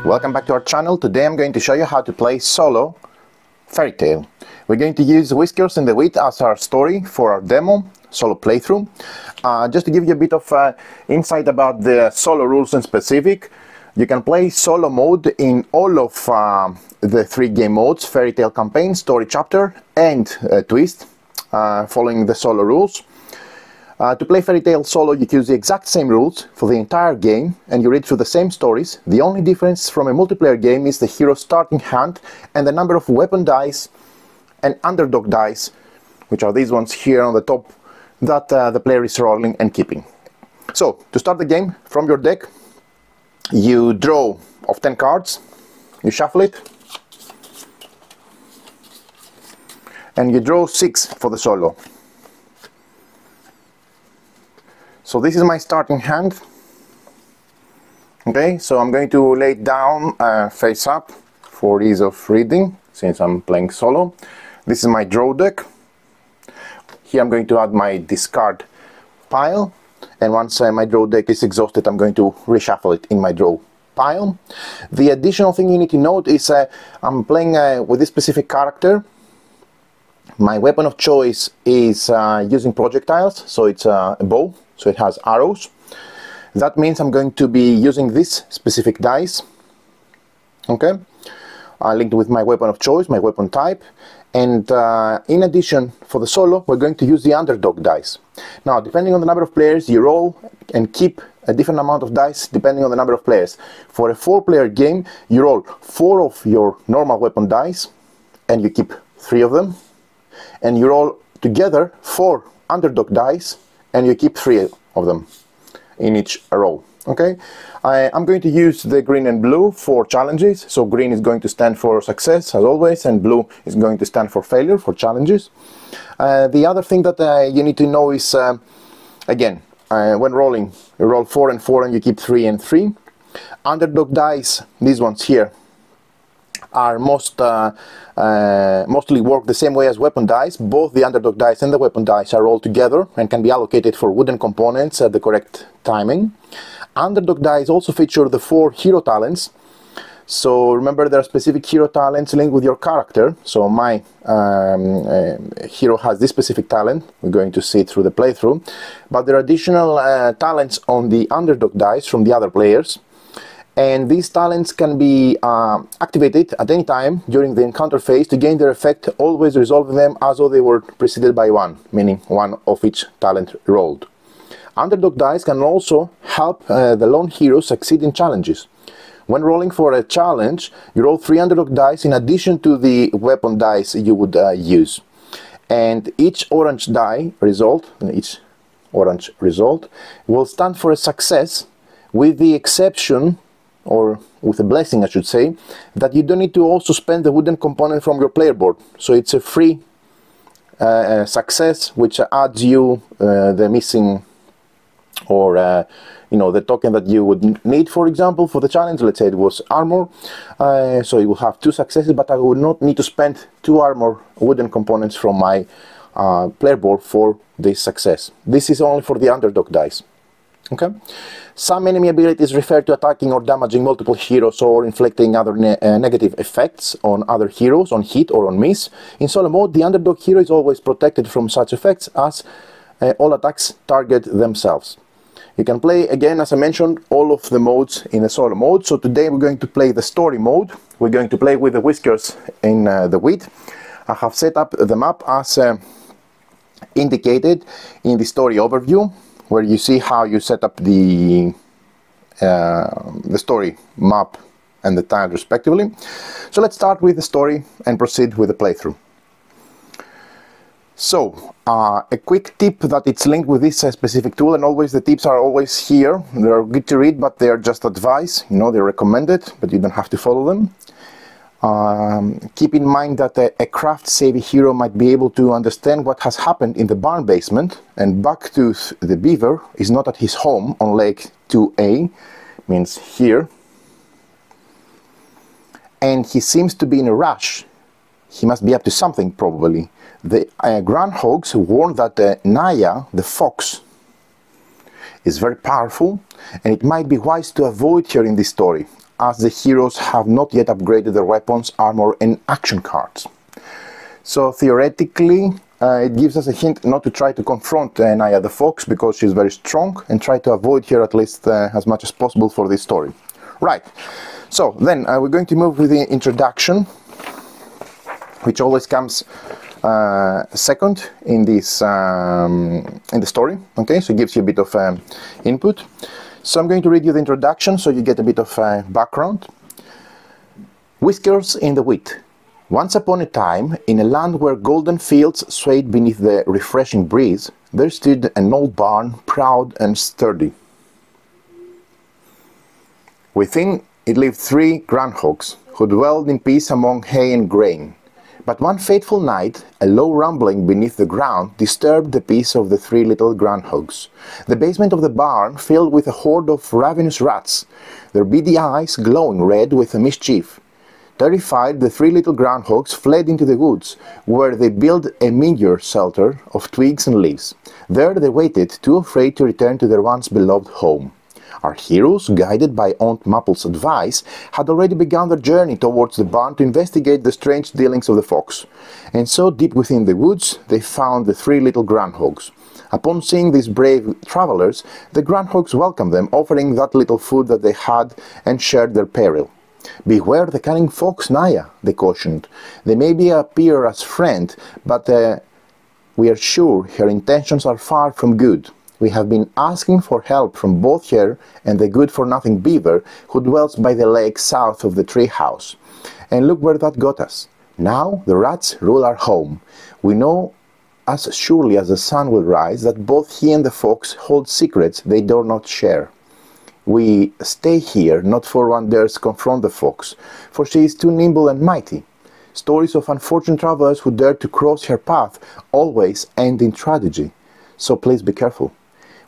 welcome back to our channel. Today I'm going to show you how to play solo Fairytale. We're going to use Whiskers and the Wit as our story for our demo, solo playthrough. Just to give you a bit of insight about the solo rules in specific, you can play solo mode in all of the 3 game modes: Fairytale Campaign, Story Chapter and Twist, following the solo rules. To play Fairytale solo, you use the exact same rules for the entire game and you read through the same stories. The only difference from a multiplayer game is the hero's starting hand and the number of weapon dice and underdog dice, which are these ones here on the top, that the player is rolling and keeping. So, to start the game, from your deck, you draw of 10 cards, you shuffle it, and you draw 6 for the solo. So this is my starting hand. Okay, so I'm going to lay it down face up for ease of reading, since I'm playing solo. This is my draw deck. Here I'm going to add my discard pile, and once my draw deck is exhausted, I'm going to reshuffle it in my draw pile. The additional thing you need to note is I'm playing with this specific character. My weapon of choice is using projectiles, so it's a bow. So it has arrows. That means I'm going to be using this specific dice, okay, linked with my weapon of choice, my weapon type. And in addition, for the solo, we're going to use the underdog dice. Now, depending on the number of players, you roll and keep a different amount of dice depending on the number of players. For a 4-player game, you roll 4 of your normal weapon dice and you keep 3 of them. And you roll together 4 underdog dice and you keep 3 of them in each row. Okay, I'm going to use the green and blue for challenges. So green is going to stand for success, as always, and blue is going to stand for failure, for challenges. The other thing that you need to know is, again, when rolling, you roll 4 and 4 and you keep 3 and 3. Underdog dice, these ones here, are mostly work the same way as weapon dice. Both the underdog dice and the weapon dice are rolled together and can be allocated for wooden components at the correct timing. Underdog dice also feature the 4 hero talents. So remember, there are specific hero talents linked with your character. So my hero has this specific talent. We're going to see it through the playthrough. But there are additional talents on the underdog dice from the other players. And these talents can be activated at any time during the encounter phase to gain their effect, always resolving them as though they were preceded by 1, meaning 1 of each talent rolled. Underdog dice can also help the lone hero succeed in challenges. When rolling for a challenge, you roll 3 underdog dice in addition to the weapon dice you would use. And each orange die result, will stand for a success, with the exception, or with a blessing I should say, that you don't need to also spend the wooden component from your player board. So it's a free success, which adds you the missing, or the token that you would need, for example, for the challenge. Let's say it was armor, so you will have 2 successes, but I would not need to spend 2 armor wooden components from my player board for this success. This is only for the underdog dice. Okay. Some enemy abilities refer to attacking or damaging multiple heroes or inflicting other negative effects on other heroes on hit or on miss. In solo mode, the underdog hero is always protected from such effects, as all attacks target themselves. You can play, again, as I mentioned, all of the modes in the solo mode. So today we're going to play the story mode. We're going to play with the Whiskers in the Wit. I have set up the map as indicated in the story overview, where you see how you set up the story map and the tile respectively. So let's start with the story and proceed with the playthrough. So, a quick tip that it's linked with this specific tool, and always the tips are always here. They're good to read, but they're just advice. They're recommended, but you don't have to follow them. Keep in mind that a craft-savvy hero might be able to understand what has happened in the barn basement, and Bucktooth the beaver is not at his home on Lake 2A, means here, and he seems to be in a rush. He must be up to something, probably. The groundhogs warn that Naya, the fox, is very powerful, and it might be wise to avoid her in this story, as the heroes have not yet upgraded their weapons, armor and action cards. So theoretically, it gives us a hint not to try to confront Naya the fox, because she's very strong, and try to avoid her at least as much as possible for this story. Right, so then we're going to move with the introduction, which always comes second in this in the story. Okay, so it gives you a bit of input. So I'm going to read you the introduction so you get a bit of background. Whiskers in the wheat. Once upon a time, in a land where golden fields swayed beneath the refreshing breeze, there stood an old barn, proud and sturdy. Within it lived 3 groundhogs, who dwelled in peace among hay and grain. But one fateful night, a low rumbling beneath the ground disturbed the peace of the 3 little groundhogs. The basement of the barn filled with a horde of ravenous rats, their beady eyes glowing red with mischief. Terrified, the 3 little groundhogs fled into the woods, where they built a meager shelter of twigs and leaves. There they waited, too afraid to return to their once beloved home. Our heroes, guided by Aunt Mapple's advice, had already begun their journey towards the barn to investigate the strange dealings of the fox. And so, deep within the woods, they found the 3 little groundhogs. Upon seeing these brave travelers, the groundhogs welcomed them, offering that little food that they had, and shared their peril. "Beware the cunning fox, Naya," they cautioned. "They may appear as friend, but we are sure her intentions are far from good. We have been asking for help from both her and the good-for-nothing beaver who dwells by the lake south of the treehouse. And look where that got us. Now the rats rule our home. We know as surely as the sun will rise that both he and the fox hold secrets they dare not share. We stay here, not for one dares confront the fox, for she is too nimble and mighty. Stories of unfortunate travelers who dare to cross her path always end in tragedy. So please be careful."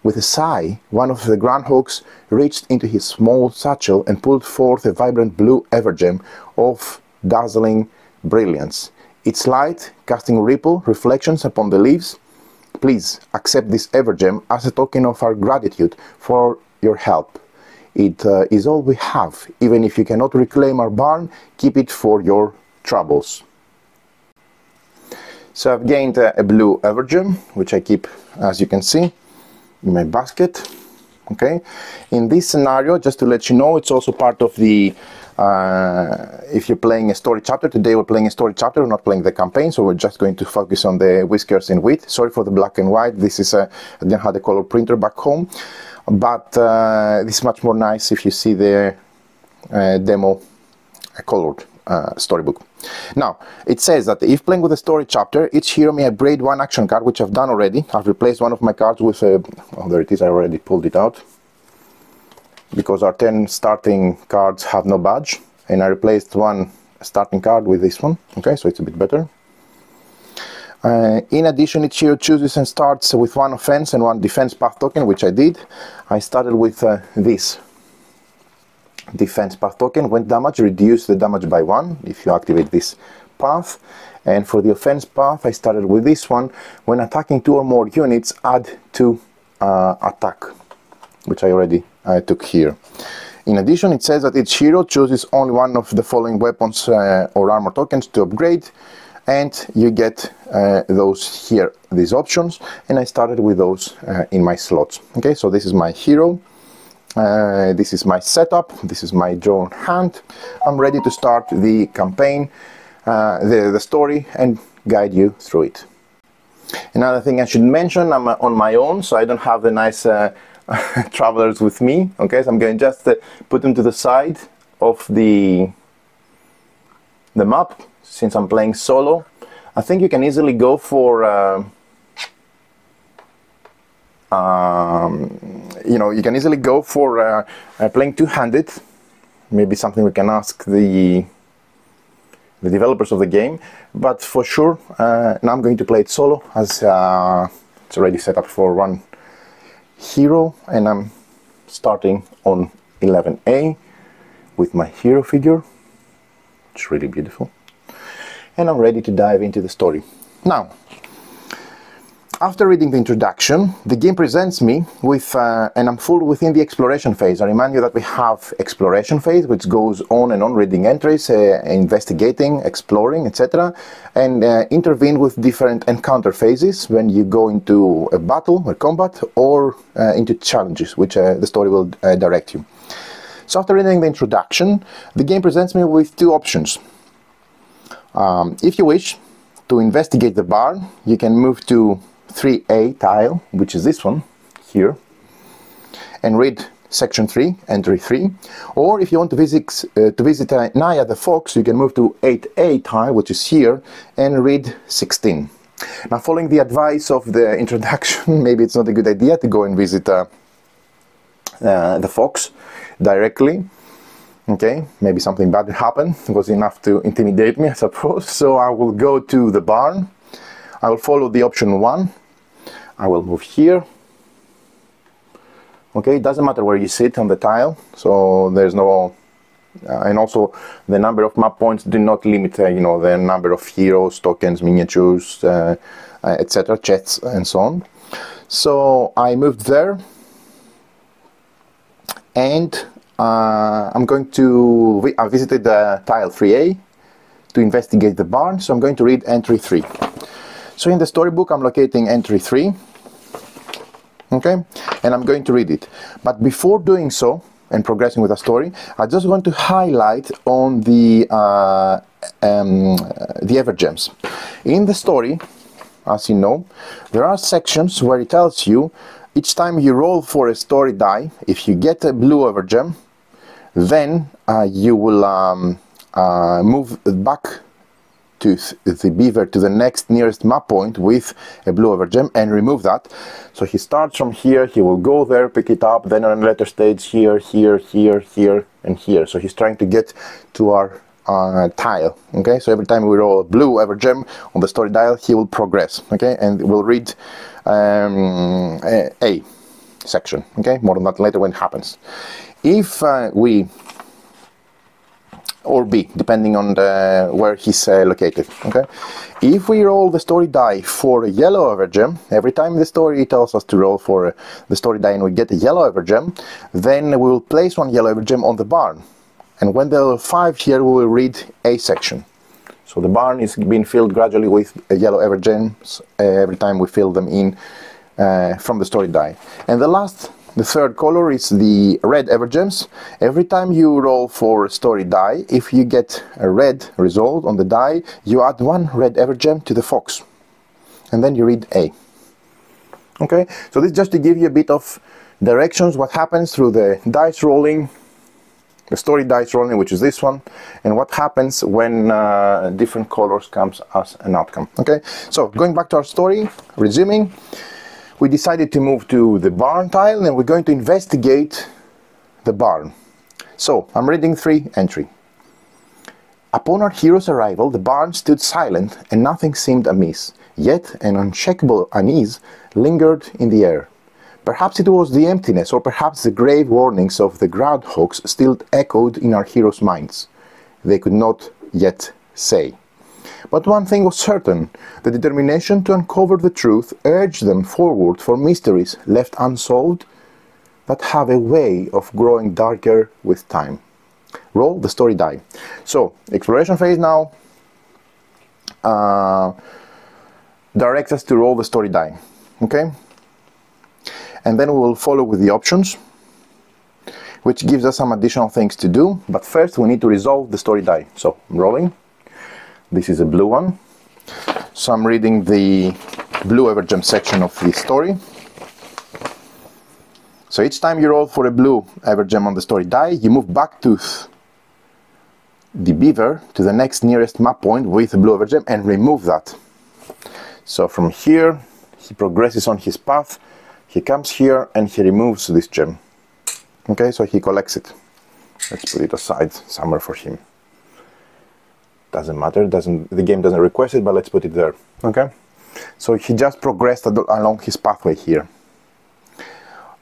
With a sigh, one of the groundhogs reached into his small satchel and pulled forth a vibrant blue evergem of dazzling brilliance, its light casting ripple reflections upon the leaves. "Please accept this evergem as a token of our gratitude for your help. It is all we have. Even if you cannot reclaim our barn, keep it for your troubles." So I've gained a blue evergem, which I keep, as you can see, in my basket. Okay, in this scenario, just to let you know, it's also part of the if you're playing a story chapter. Today we're playing a story chapter, we're not playing the campaign, so we're just going to focus on the whiskers in wheat. Sorry for the black and white. This is I didn't have the color printer back home, but this is much more nice if you see the demo colored storybook. Now, it says that if playing with a story chapter, each hero may upgrade 1 action card, which I've done already. I've replaced one of my cards with a... oh, there it is, I already pulled it out. Because our 10 starting cards have no badge, and I replaced 1 starting card with this one. Okay, so it's a bit better. In addition, each hero chooses and starts with 1 offense and 1 defense path token, which I did. I started with this defense path token. When damage, reduce the damage by 1 if you activate this path. And for the offense path, I started with this one. When attacking 2 or more units, add 2 attack, which I already took here. In addition, it says that each hero chooses only 1 of the following weapons or armor tokens to upgrade, and you get those here, these options, and I started with those in my slots. Okay, so this is my hero. This is my setup, this is my drawn hand. I'm ready to start the campaign, the story, and guide you through it. Another thing I should mention, I'm on my own, so I don't have the nice travelers with me. Okay, so I'm going to just put them to the side of the map, since I'm playing solo. I think you can easily go for you know, you can easily go for playing two-handed. Maybe something we can ask the developers of the game, but for sure now I'm going to play it solo, as it's already set up for 1 hero, and I'm starting on 11A with my hero figure. It's really beautiful, and I'm ready to dive into the story. Now, After reading the introduction, the game presents me with, and I'm full within the exploration phase. I remind you that we have exploration phase, which goes on and on, reading entries, investigating, exploring, etc. And intervene with different encounter phases when you go into a battle or combat, or into challenges, which the story will direct you. So after reading the introduction, the game presents me with two options. If you wish to investigate the barn, you can move to 3A tile, which is this one here, and read section 3, entry 3. Or if you want to visit Naya the fox, you can move to 8A tile, which is here, and read 16. Now, following the advice of the introduction, maybe it's not a good idea to go and visit the fox directly. Okay, maybe something bad will happen. It was enough to intimidate me, I suppose. So I will go to the barn. I will follow the option 1. I will move here. Okay, it doesn't matter where you sit on the tile, so there's no... and also the number of map points do not limit, you know, the number of heroes, tokens, miniatures, etc., chests, and so on. So I moved there, and I'm going to... I visited tile 3A to investigate the barn, so I'm going to read entry 3. So in the storybook, I'm locating entry 3, okay, and I'm going to read it. But before doing so and progressing with the story, I just want to highlight on the Evergems. In the story, as you know, there are sections where it tells you each time you roll for a story die, if you get a blue Evergem, then you will move back to the beaver to the next nearest map point with a blue Evergem and remove that. So he starts from here, he will go there, pick it up, then on a later stage here, here, here, here, and here. So he's trying to get to our tile. Okay, so every time we roll a blue Evergem on the story dial, he will progress. Okay, and we'll read A section. Okay, more on that later when it happens. If we... or B, depending on where he's located. Okay, if we roll the story die for a yellow Evergem, every time the story tells us to roll for the story die and we get a yellow Evergem, then we will place one yellow Evergem on the barn. And when there are 5 here, we will read A section. So the barn is being filled gradually with yellow Evergems every time we fill them in from the story die. And the third color is the red Evergems. Every time you roll for a story die, if you get a red result on the die, you add 1 red Evergem to the fox. And then you read A. Okay, so this is just to give you a bit of directions, what happens through the dice rolling, the story dice rolling, which is this one, and what happens when different colors comes as an outcome. Okay, so going back to our story, resuming, we decided to move to the barn tile and we're going to investigate the barn. So I'm reading 3 entry. Upon our hero's arrival, the barn stood silent and nothing seemed amiss, yet an unshakable unease lingered in the air. Perhaps it was the emptiness, or perhaps the grave warnings of the groundhogs still echoed in our heroes' minds. They could not yet say. But one thing was certain, the determination to uncover the truth urged them forward for mysteries left unsolved that have a way of growing darker with time. Roll the story die. So, exploration phase now directs us to roll the story die. Okay? And then we will follow with the options, which gives us some additional things to do. But first we need to resolve the story die. So, I'm rolling. This is a blue one, so I'm reading the blue Evergem section of the story. So each time you roll for a blue Evergem on the story die, you move back to the beaver to the next nearest map point with a blue Evergem and remove that. So from here, he progresses on his path, he comes here and he removes this gem. Okay, so he collects it. Let's put it aside somewhere for him. Doesn't matter, the game doesn't request it, but let's put it there. Okay, so he just progressed along his pathway here.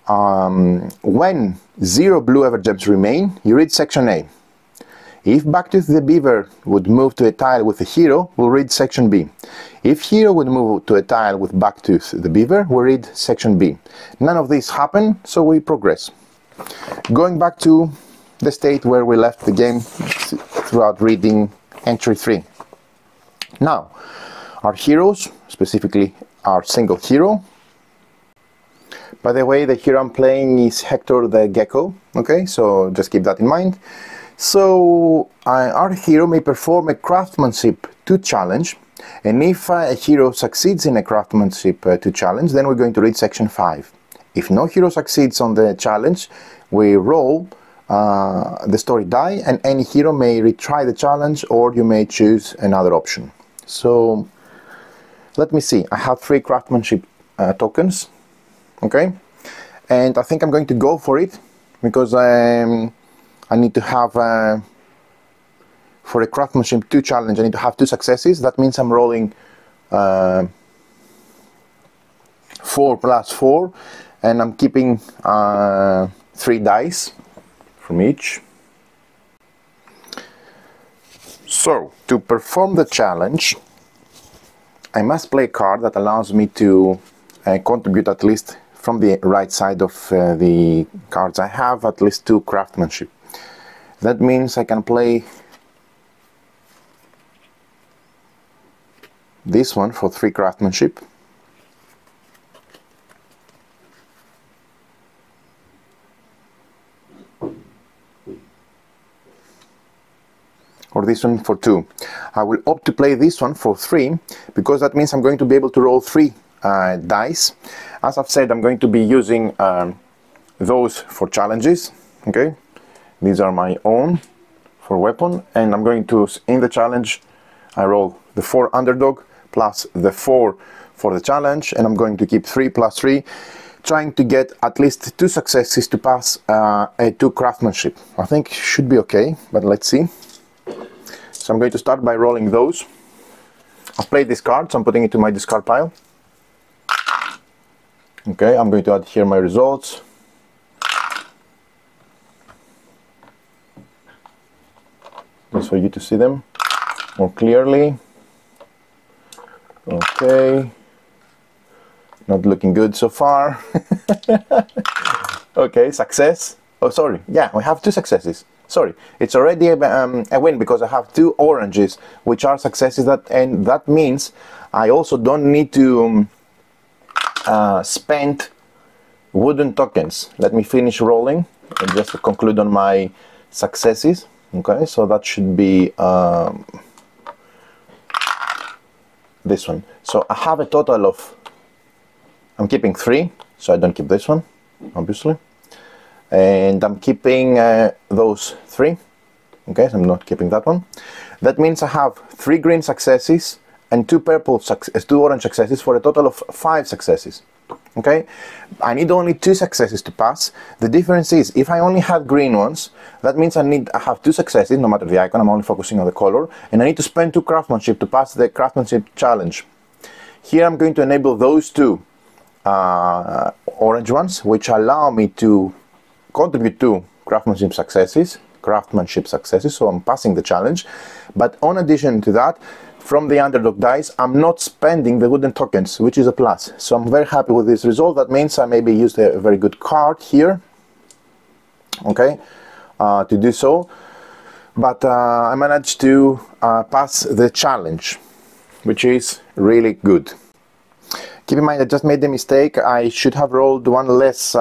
When 0 blue Evergems remain, you read section A. If Backtooth the Beaver would move to a tile with a hero, we'll read section B. If hero would move to a tile with Backtooth the Beaver, we'll read section B. None of these happen, so we progress. Going back to the state where we left the game throughout reading entry 3. Now, our heroes, specifically our single hero. By the way, the hero I'm playing is Hector the Gecko, okay, so just keep that in mind. So, our hero may perform a craftsmanship 2 challenge, and if a hero succeeds in a craftsmanship 2 challenge, then we're going to read section 5. If no hero succeeds on the challenge, we roll the story die, and any hero may retry the challenge, or you may choose another option. So, let me see, I have 3 craftsmanship tokens, okay, and I think I'm going to go for it, because I need to have, for a craftsmanship 2 challenge, I need to have 2 successes. That means I'm rolling 4 plus 4, and I'm keeping 3 dice from each. So, to perform the challenge, I must play a card that allows me to contribute at least from the right side of the cards I have at least 2 craftsmanship. That means I can play this one for 3 craftsmanship, or this one for 2. I will opt to play this one for 3, because that means I'm going to be able to roll 3 dice. As I've said, I'm going to be using those for challenges, okay? These are my own for weapon, and I'm going to, in the challenge, I roll the 4 underdog plus the 4 for the challenge, and I'm going to keep 3 plus 3, trying to get at least 2 successes to pass a 2 craftsmanship. I think it should be okay, but let's see. So I'm going to start by rolling those. I've played this card, so I'm putting it to my discard pile. Okay, I'm going to add here my results. Just for you to see them more clearly. Okay, not looking good so far. Okay, success. Oh, sorry, yeah, we have 2 successes. Sorry, it's already a win, because I have 2 oranges, which are successes, and that means I also don't need to spend wooden tokens. Let me finish rolling and just to conclude on my successes. Okay, so that should be this one. So I have a total of, I'm keeping 3, so I don't keep this one, obviously. And I'm keeping those 3. Okay, so I'm not keeping that one. That means I have 3 green successes and 2 orange successes, for a total of 5 successes. Okay, I need only 2 successes to pass. The difference is, if I only had green ones, that means I have 2 successes, no matter the icon, I'm only focusing on the color, and I need to spend 2 craftsmanship to pass the craftsmanship challenge. Here I'm going to enable those 2 orange ones, which allow me to contribute to craftsmanship successes, so I'm passing the challenge. But in addition to that, from the underdog dice, I'm not spending the wooden tokens, which is a plus. So I'm very happy with this result. That means I maybe used a very good card here, okay, to do so. But I managed to pass the challenge, which is really good. Keep in mind, I just made the mistake. I should have rolled 1 less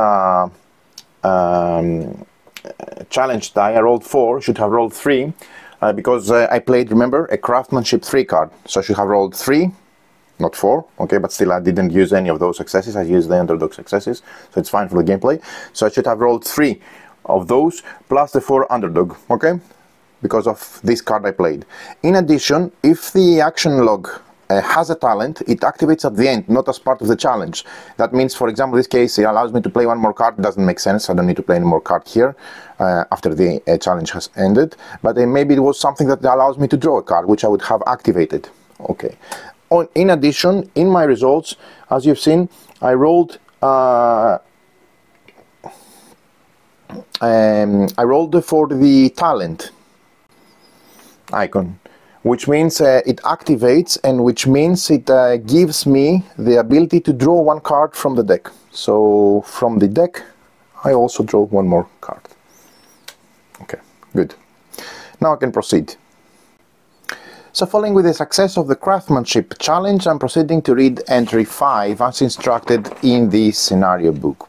challenge die. I rolled 4, should have rolled 3. Because I played, remember, a craftsmanship 3 card, so I should have rolled 3, not 4, okay, but still I didn't use any of those successes, I used the underdog successes, so it's fine for the gameplay. So I should have rolled 3 of those, plus the 4 underdog, okay, because of this card I played. In addition, if the action log has a talent, it activates at the end, not as part of the challenge. That means, for example, in this case, it allows me to play 1 more card. It doesn't make sense, I don't need to play any more card here after the challenge has ended, but maybe it was something that allows me to draw a card, which I would have activated. Okay. In addition, in my results, as you've seen, I rolled for the talent. icon, which means it activates, and which means it gives me the ability to draw one card from the deck. So from the deck I also draw one more card. Okay, good. Now I can proceed. So following with the success of the craftsmanship challenge, I'm proceeding to read entry 5 as instructed in the scenario book.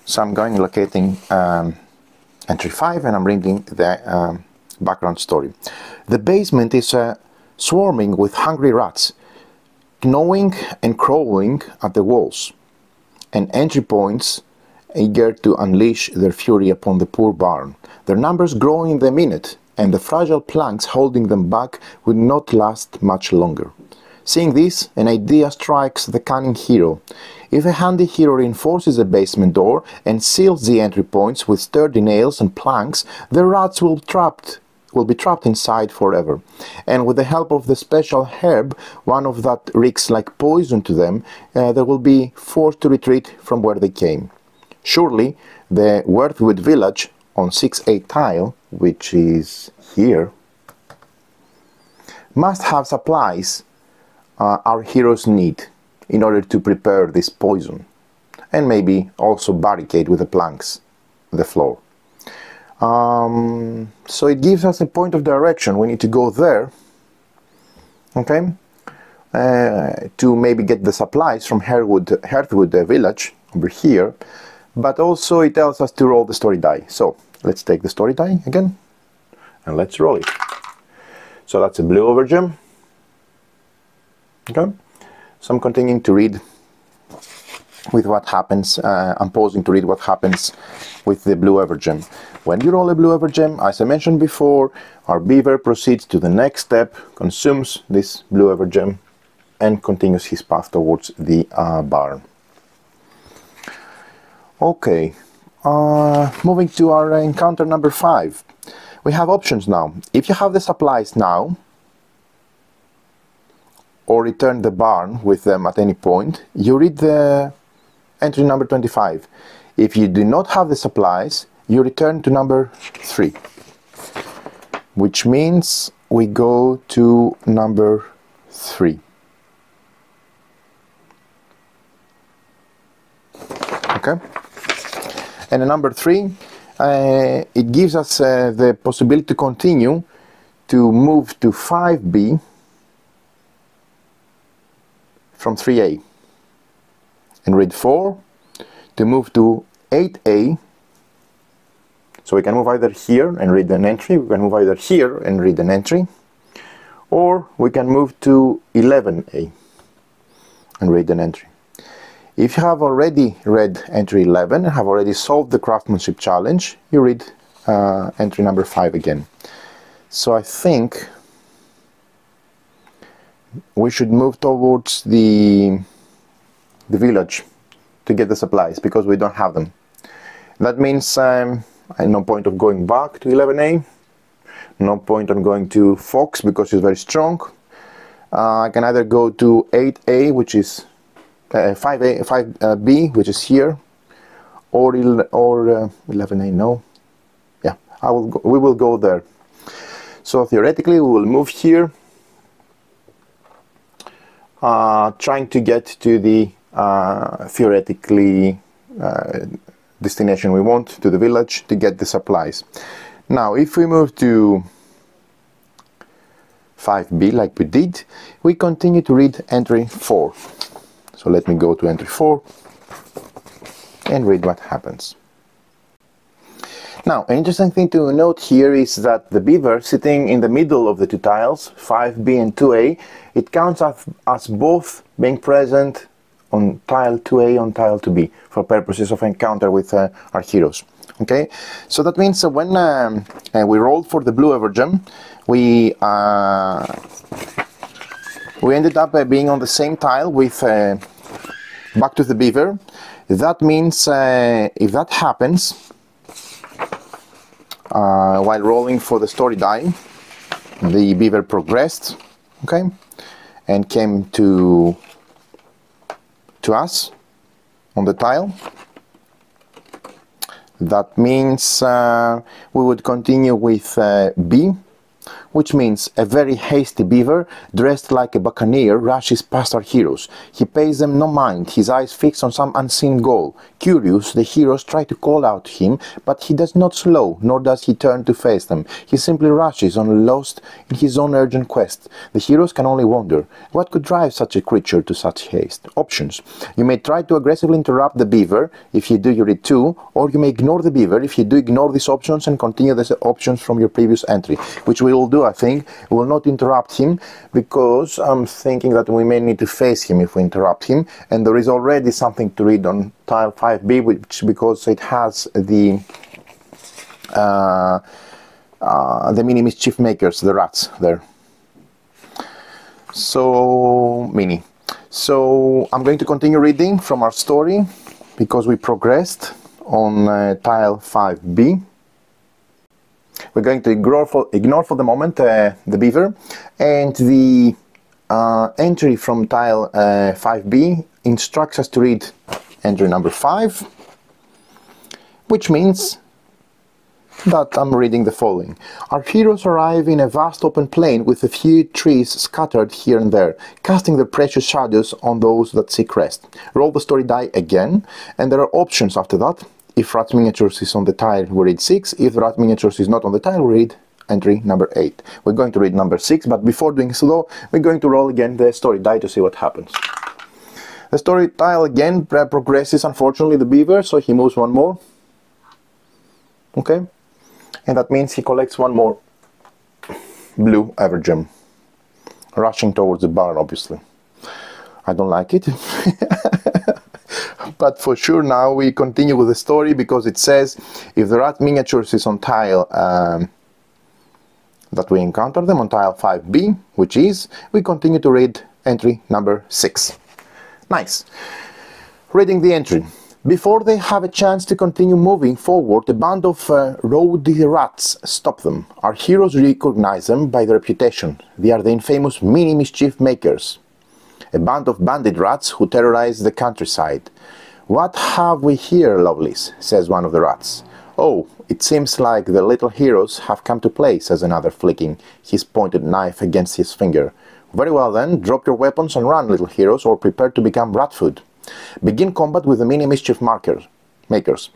So I'm going locating entry 5 and I'm reading the background story. The basement is swarming with hungry rats, gnawing and crawling at the walls, and entry points eager to unleash their fury upon the poor barn. Their numbers grow in the minute, and the fragile planks holding them back will not last much longer. Seeing this, an idea strikes the cunning hero. If a handy hero reinforces the basement door and seals the entry points with sturdy nails and planks, the rats will be trapped inside forever. And with the help of the special herb, one of that reeks like poison to them, they will be forced to retreat from where they came. Surely, the Worthwood village on 6-8 tile, which is here, must have supplies our heroes need in order to prepare this poison, and maybe also barricade with the planks the floor. So it gives us a point of direction. We need to go there, okay, to maybe get the supplies from Hearthwood village over here, but also it tells us to roll the story die. So let's take the story die again and let's roll it. So that's a blue overgem. Okay, so I'm continuing to read with what happens. I'm pausing to read what happens with the blue evergem. When you roll a blue evergem, as I mentioned before, our beaver proceeds to the next step, consumes this blue evergem, and continues his path towards the barn. Okay, moving to our encounter number 5. We have options now. If you have the supplies now, or return the barn with them at any point, you read the entry number 25. If you do not have the supplies, you return to number 3, which means we go to number 3. Okay, and in number 3, it gives us the possibility to continue to move to 5B from 3A, and read 4 to move to 8A. So we can move either here and read an entry, we can move either here and read an entry, or we can move to 11A and read an entry. If you have already read entry 11 and have already solved the craftsmanship challenge, you read entry number 5 again. So I think we should move towards the village to get the supplies, because we don't have them. That means no point of going back to 11A, no point on going to Fox because he's very strong. I can either go to 8A, which is 5B, which is here, or 11A. No, yeah, we will go there. So theoretically, we will move here, trying to get to the theoretically destination we want, to the village, to get the supplies. Now, if we move to 5B like we did, we continue to read entry 4. So let me go to entry 4 and read what happens. Now, an interesting thing to note here is that the beaver sitting in the middle of the two tiles, 5B and 2A, it counts as both being present on tile 2A, on tile 2B, for purposes of encounter with our heroes. Okay, so that means when we rolled for the blue evergem, we ended up being on the same tile with back to the beaver. That means if that happens while rolling for the story die, the beaver progressed, okay, and came to us on the tile. That means we would continue with B which means a very hasty beaver dressed like a buccaneer rushes past our heroes. He pays them no mind, his eyes fixed on some unseen goal. Curious, the heroes try to call out to him, but he does not slow, nor does he turn to face them. He simply rushes on, lost in his own urgent quest. The heroes can only wonder, what could drive such a creature to such haste? Options. You may try to aggressively interrupt the beaver. If you do, you read 2, or you may ignore the beaver. If you do, ignore these options and continue the options from your previous entry, which we will do, I think. We will not interrupt him, because I'm thinking that we may need to face him if we interrupt him, and there is already something to read on tile 5b, which, because it has the mini mischief makers, the rats there. So I'm going to continue reading from our story, because we progressed on tile 5b. We're going to ignore for the moment the beaver, and the entry from tile 5b instructs us to read entry number 5, which means that I'm reading the following. Our heroes arrive in a vast open plain with a few trees scattered here and there, casting their precious shadows on those that seek rest. Roll the story die again, and there are options after that. If rat miniatures is on the tile, we read 6. If rat miniatures is not on the tile, we read entry number 8. We're going to read number 6, but before doing so, we're going to roll again the story die to see what happens. The story tile again progresses, unfortunately, the beaver, so he moves one more. Okay? And that means he collects one more blue evergem, rushing towards the barn, obviously. I don't like it. But for sure now we continue with the story, because it says if the rat miniatures is on tile that we encounter them on tile 5b, which is, we continue to read entry number 6. Nice. Reading the entry. Before they have a chance to continue moving forward, a band of rowdy rats stop them. Our heroes recognize them by their reputation. They are the infamous mini mischief makers, a band of bandit rats who terrorize the countryside. "What have we here, lovelies?" says one of the rats. "Oh, it seems like the little heroes have come to play," says another, flicking his pointed knife against his finger. "Very well then, drop your weapons and run, little heroes, or prepare to become rat food. Begin combat with the mini mischief makers.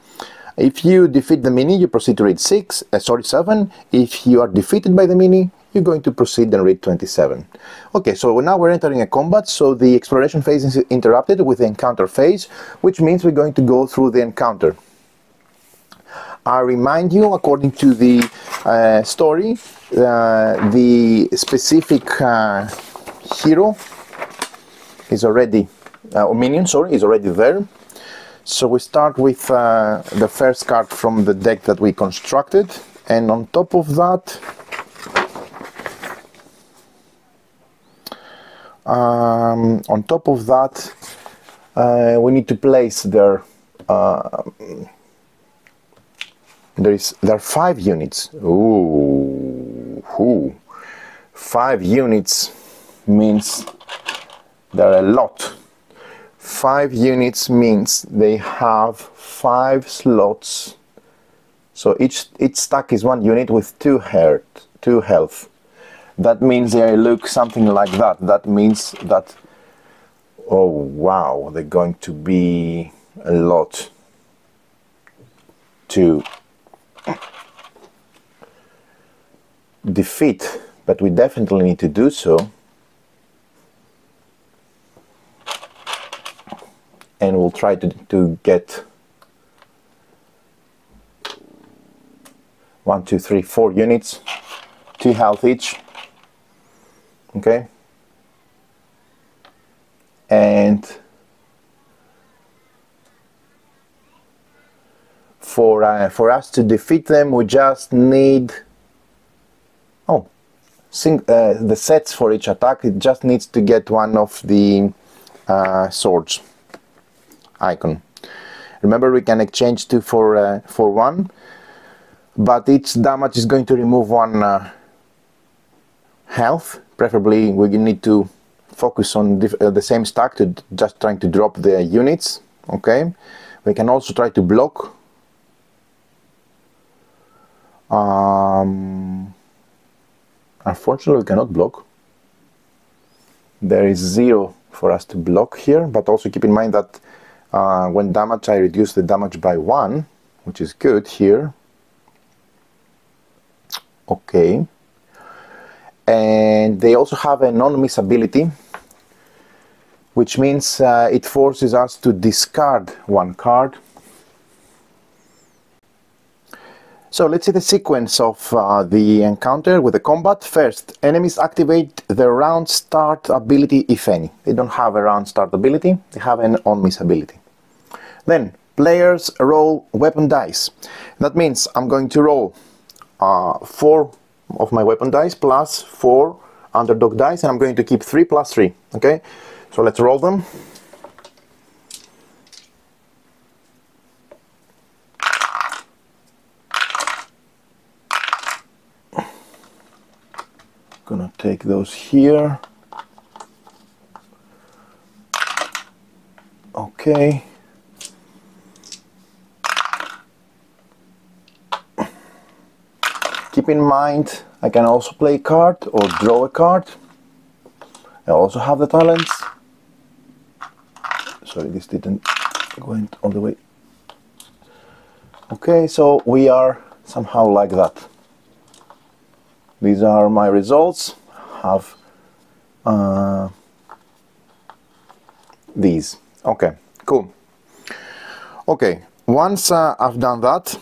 If you defeat the mini, you proceed to read 7. If you are defeated by the mini, you're going to proceed and read 27. Okay, so now we're entering a combat, so the exploration phase is interrupted with the encounter phase, which means we're going to go through the encounter. I remind you, according to the story, the specific hero is already, or minion, sorry, is already there. So we start with the first card from the deck that we constructed, and on top of that, we need to place their there are 5 units. Ooh, 5 units means there are a lot. 5 units means they have 5 slots. So each stack is 1 unit with 2 health. That means they look something like that. That means that, oh wow, they're going to be a lot to defeat, but we definitely need to do so. And we'll try to get 1, 2, 3, 4 units, 2 health each. Okay, and for us to defeat them, we just need the sets for each attack. It just needs to get one of the swords icon. Remember, we can exchange 2 for 1, but each damage is going to remove 1 health. Preferably we need to focus on the same stack, to just trying to drop the units. Okay, we can also try to block. Unfortunately, we cannot block. There is 0 for us to block here, but also keep in mind that when damage, I reduce the damage by 1, which is good here. Okay. And they also have a non-miss ability, which means it forces us to discard 1 card. So let's see the sequence of the encounter with the combat. First, enemies activate the round start ability, if any. They don't have a round start ability, they have an on-miss ability. Then, players roll weapon dice. That means I'm going to roll 4 of my weapon dice plus 4 underdog dice, and I'm going to keep 3 plus 3. Okay, so let's roll them. Gonna take those here. Okay. Keep in mind, I can also play a card or draw a card. I also have the talents. Sorry, this didn't go all the way. Okay, so we are somehow like that. These are my results. Have these. Okay, cool. Okay, once I've done that,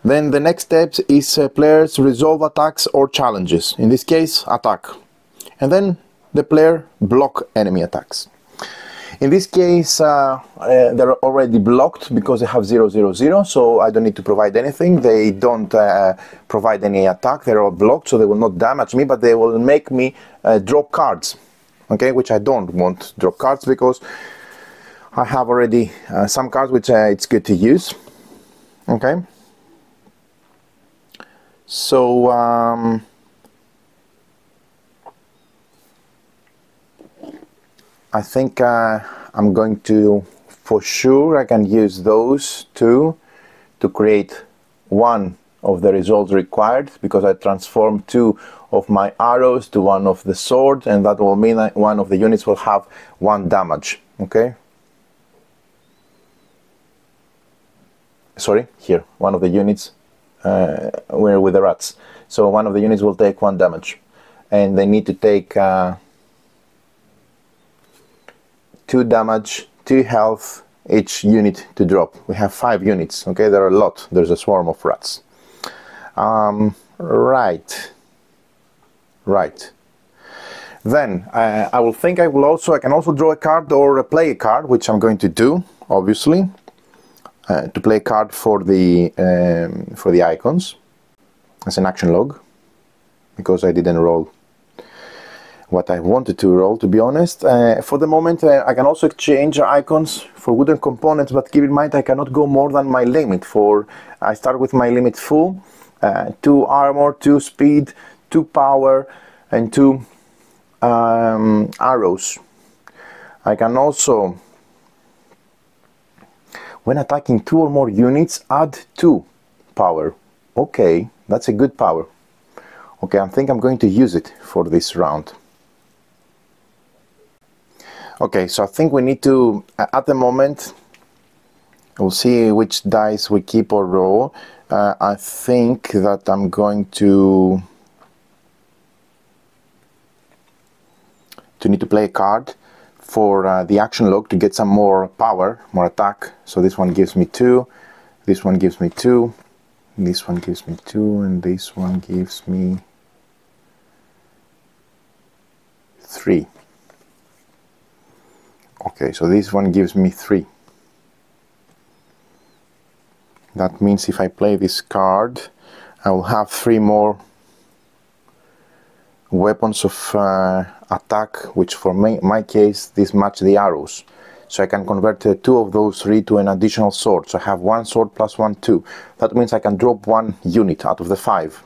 then the next step is players resolve attacks or challenges. In this case, attack. And then the player block enemy attacks. In this case, they're already blocked because they have 0/0/0, so I don't need to provide anything. They don't provide any attack, they're all blocked, so they will not damage me, but they will make me drop cards, okay, which I don't want to drop cards because I have already some cards which it's good to use, okay. So, I think I'm going to, for sure, I can use those two to create one of the results required, because I transform 2 of my arrows to 1 of the sword, and that will mean that one of the units will have 1 damage, okay? Sorry, here, one of the units we're with the rats. So one of the units will take 1 damage, and they need to take 2 damage, 2 health each unit to drop. We have 5 units, okay, there are a lot. There's a swarm of rats. Right. Then I can also draw a card or play a card, which I'm going to do, obviously, to play a card for the icons as an action log, because I didn't roll what I wanted to roll, to be honest. For the moment, I can also exchange icons for wooden components, but keep in mind I cannot go more than my limit. I start with my limit full, 2 armor, 2 speed, 2 power, and 2 arrows. I can also, when attacking 2 or more units, add 2 power. Okay, that's a good power. Okay, I think I'm going to use it for this round. Okay, so I think we need to, at the moment, we'll see which dice we keep or roll. I think that I'm going to need to play a card for the action log to get some more power, more attack. So this one gives me 2, this one gives me 2, this one gives me 2, and this one gives me 3. Okay, so this one gives me 3. That means if I play this card, I will have 3 more weapons of attack, which for my case, this match the arrows. So I can convert 2 of those 3 to an additional sword. So I have 1 sword plus 1, 2. That means I can drop 1 unit out of the 5.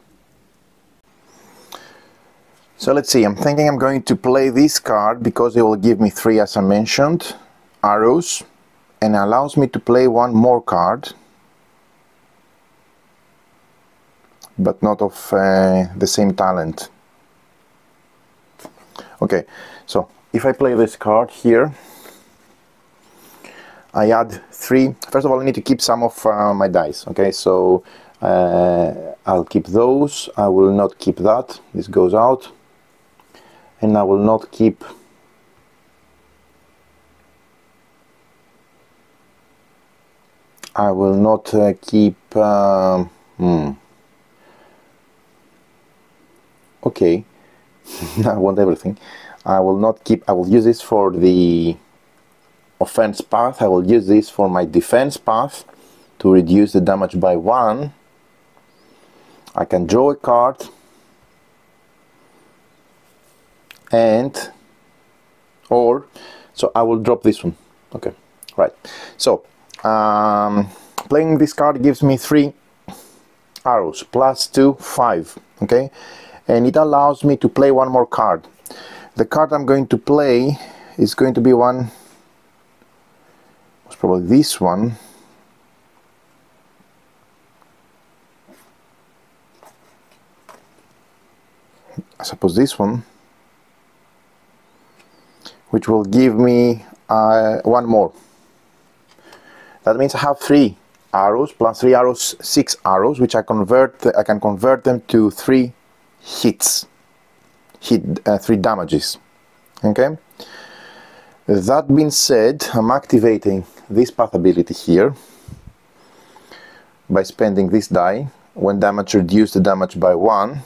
So let's see, I'm thinking I'm going to play this card because it will give me 3, as I mentioned, arrows, and allows me to play 1 more card, but not of the same talent. Okay, so if I play this card here, I add 3. First of all, I need to keep some of my dice. Okay, so I'll keep those. I will not keep that. This goes out. And I will not keep okay. I want everything. I will not keep. I will use this for the offense path. I will use this for my defense path to reduce the damage by 1. I can draw a card and so I will drop this one. Okay, right. So playing this card gives me 3 arrows plus 2, 5. Okay, and it allows me to play one more card. The card I'm going to play is going to be one, it's probably this one. I suppose this one, which will give me one more. That means I have 3 arrows plus 3 arrows, 6 arrows, which I can convert them to 3 hits, 3 damages. Okay. That being said, I'm activating this path ability here by spending this die. When damage, reduce the damage by 1.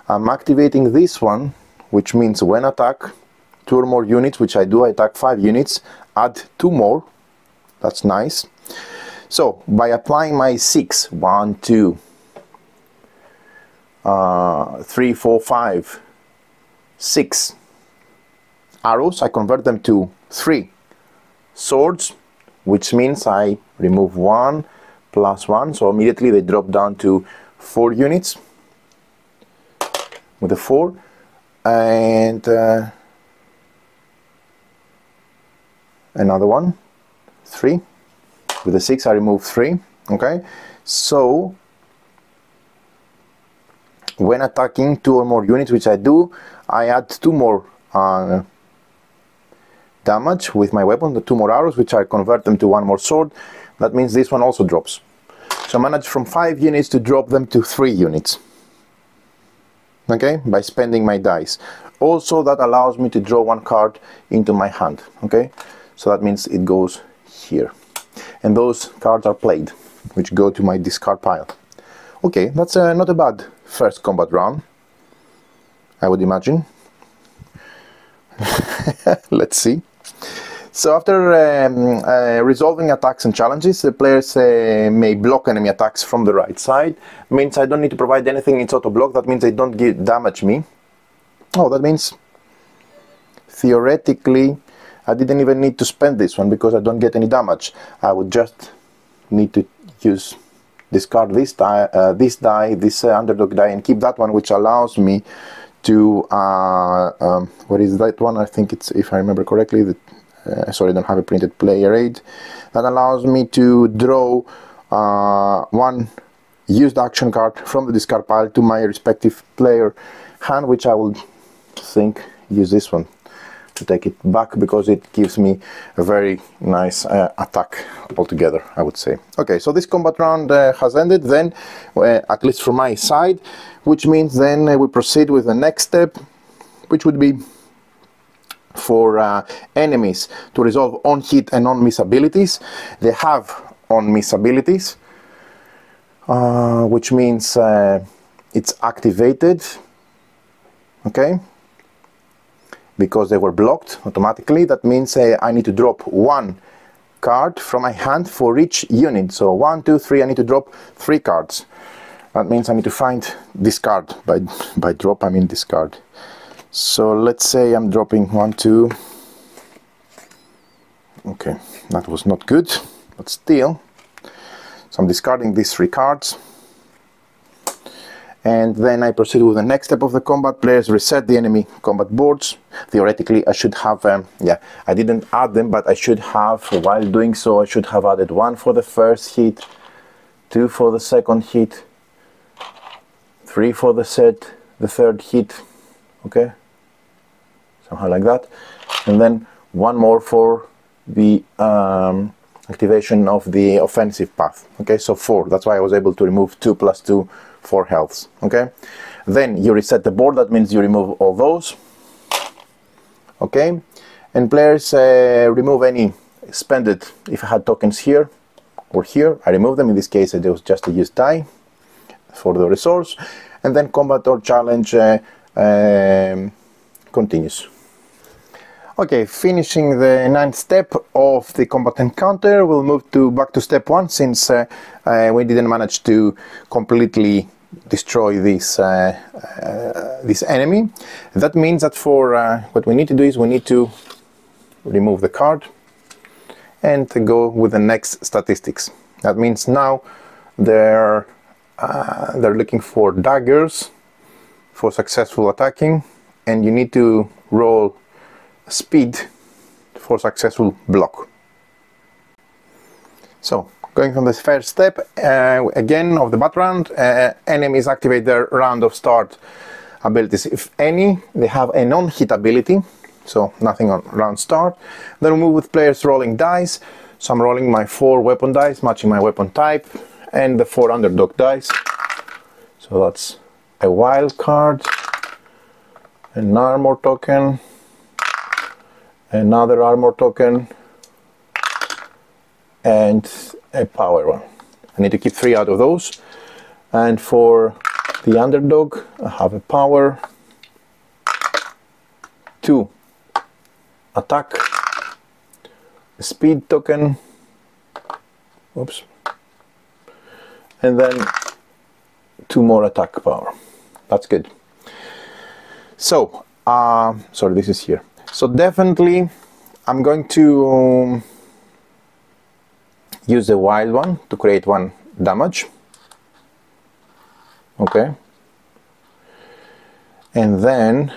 I'm activating this one, which means when attack 2 or more units, which I do, I attack 5 units, add 2 more. That's nice. So by applying my 6, 1, 2, 3, 4, 5, 6 arrows, I convert them to 3 swords, which means I remove 1 plus 1, so immediately they drop down to 4 units with a 4, and another one, 3. With a 6 I remove 3. Okay, so when attacking 2 or more units, which I do, I add 2 more damage with my weapon, the 2 more arrows, which I convert them to 1 more sword. That means this one also drops. So I manage from 5 units to drop them to 3 units. Okay, by spending my dice. Also, that allows me to draw 1 card into my hand. Okay, so that means it goes here. And those cards are played, which go to my discard pile. Okay, that's not a bad first combat round, I would imagine. Let's see. So after resolving attacks and challenges, the players may block enemy attacks from the right side. Means I don't need to provide anything in auto block. That means they don't damage me. Oh, that means theoretically I didn't even need to spend this one because I don't get any damage. I would just need to discard this die, this underdog die, and keep that one, which allows me to what is that one? I think it's, if I remember correctly, sorry, I don't have a printed player aid. That allows me to draw 1 used action card from the discard pile to my respective player hand, which I will use this one to take it back because it gives me a very nice attack altogether, I would say. Okay, so this combat round has ended then, at least from my side, which means then we proceed with the next step, which would be for enemies to resolve on hit and on miss abilities. They have on miss abilities, which means it's activated, okay, because they were blocked automatically. That means I need to drop 1 card from my hand for each unit. So 1, 2, 3, I need to drop 3 cards. That means I need to find discard. By drop I mean discard. So let's say I'm dropping 1, 2. Okay, that was not good, but still. So I'm discarding these 3 cards. And then I proceed with the next step of the combat. Players reset the enemy combat boards. Theoretically, I should have, I didn't add them, but I should have, while doing so, I should have added 1 for the first hit, 2 for the second hit, 3 for the third hit, okay? somehow like that, and then one more for the activation of the offensive path. Okay, so 4. That's why I was able to remove 2 plus 2, 4 healths. Okay, then you reset the board. That means you remove all those. Okay, and players remove any expended. If I had tokens here or here, I remove them. In this case, it was just to use die for the resource, and then combat or challenge continues. Okay, finishing the 9th step of the combat encounter, we'll move back to step 1, since we didn't manage to completely destroy this this enemy. That means that for what we need to do is we need to remove the card and go with the next statistics. That means now they're looking for daggers for successful attacking, and you need to roll speed for successful block. So, going from the first step, again of the background, enemies activate their round of start abilities. If any, they have a non-hit ability, so nothing on round start. Then we move with players rolling dice. So I'm rolling my 4 weapon dice, matching my weapon type, and the 4 underdog dice. So that's a wild card, an armor token, another armor token, and a power one. I need to keep 3 out of those. And for the underdog, I have a power, 2 attack, a speed token, oops, and then 2 more attack power. That's good. So, sorry, this is here. So definitely I'm going to use the wild one to create 1 damage. Okay. And then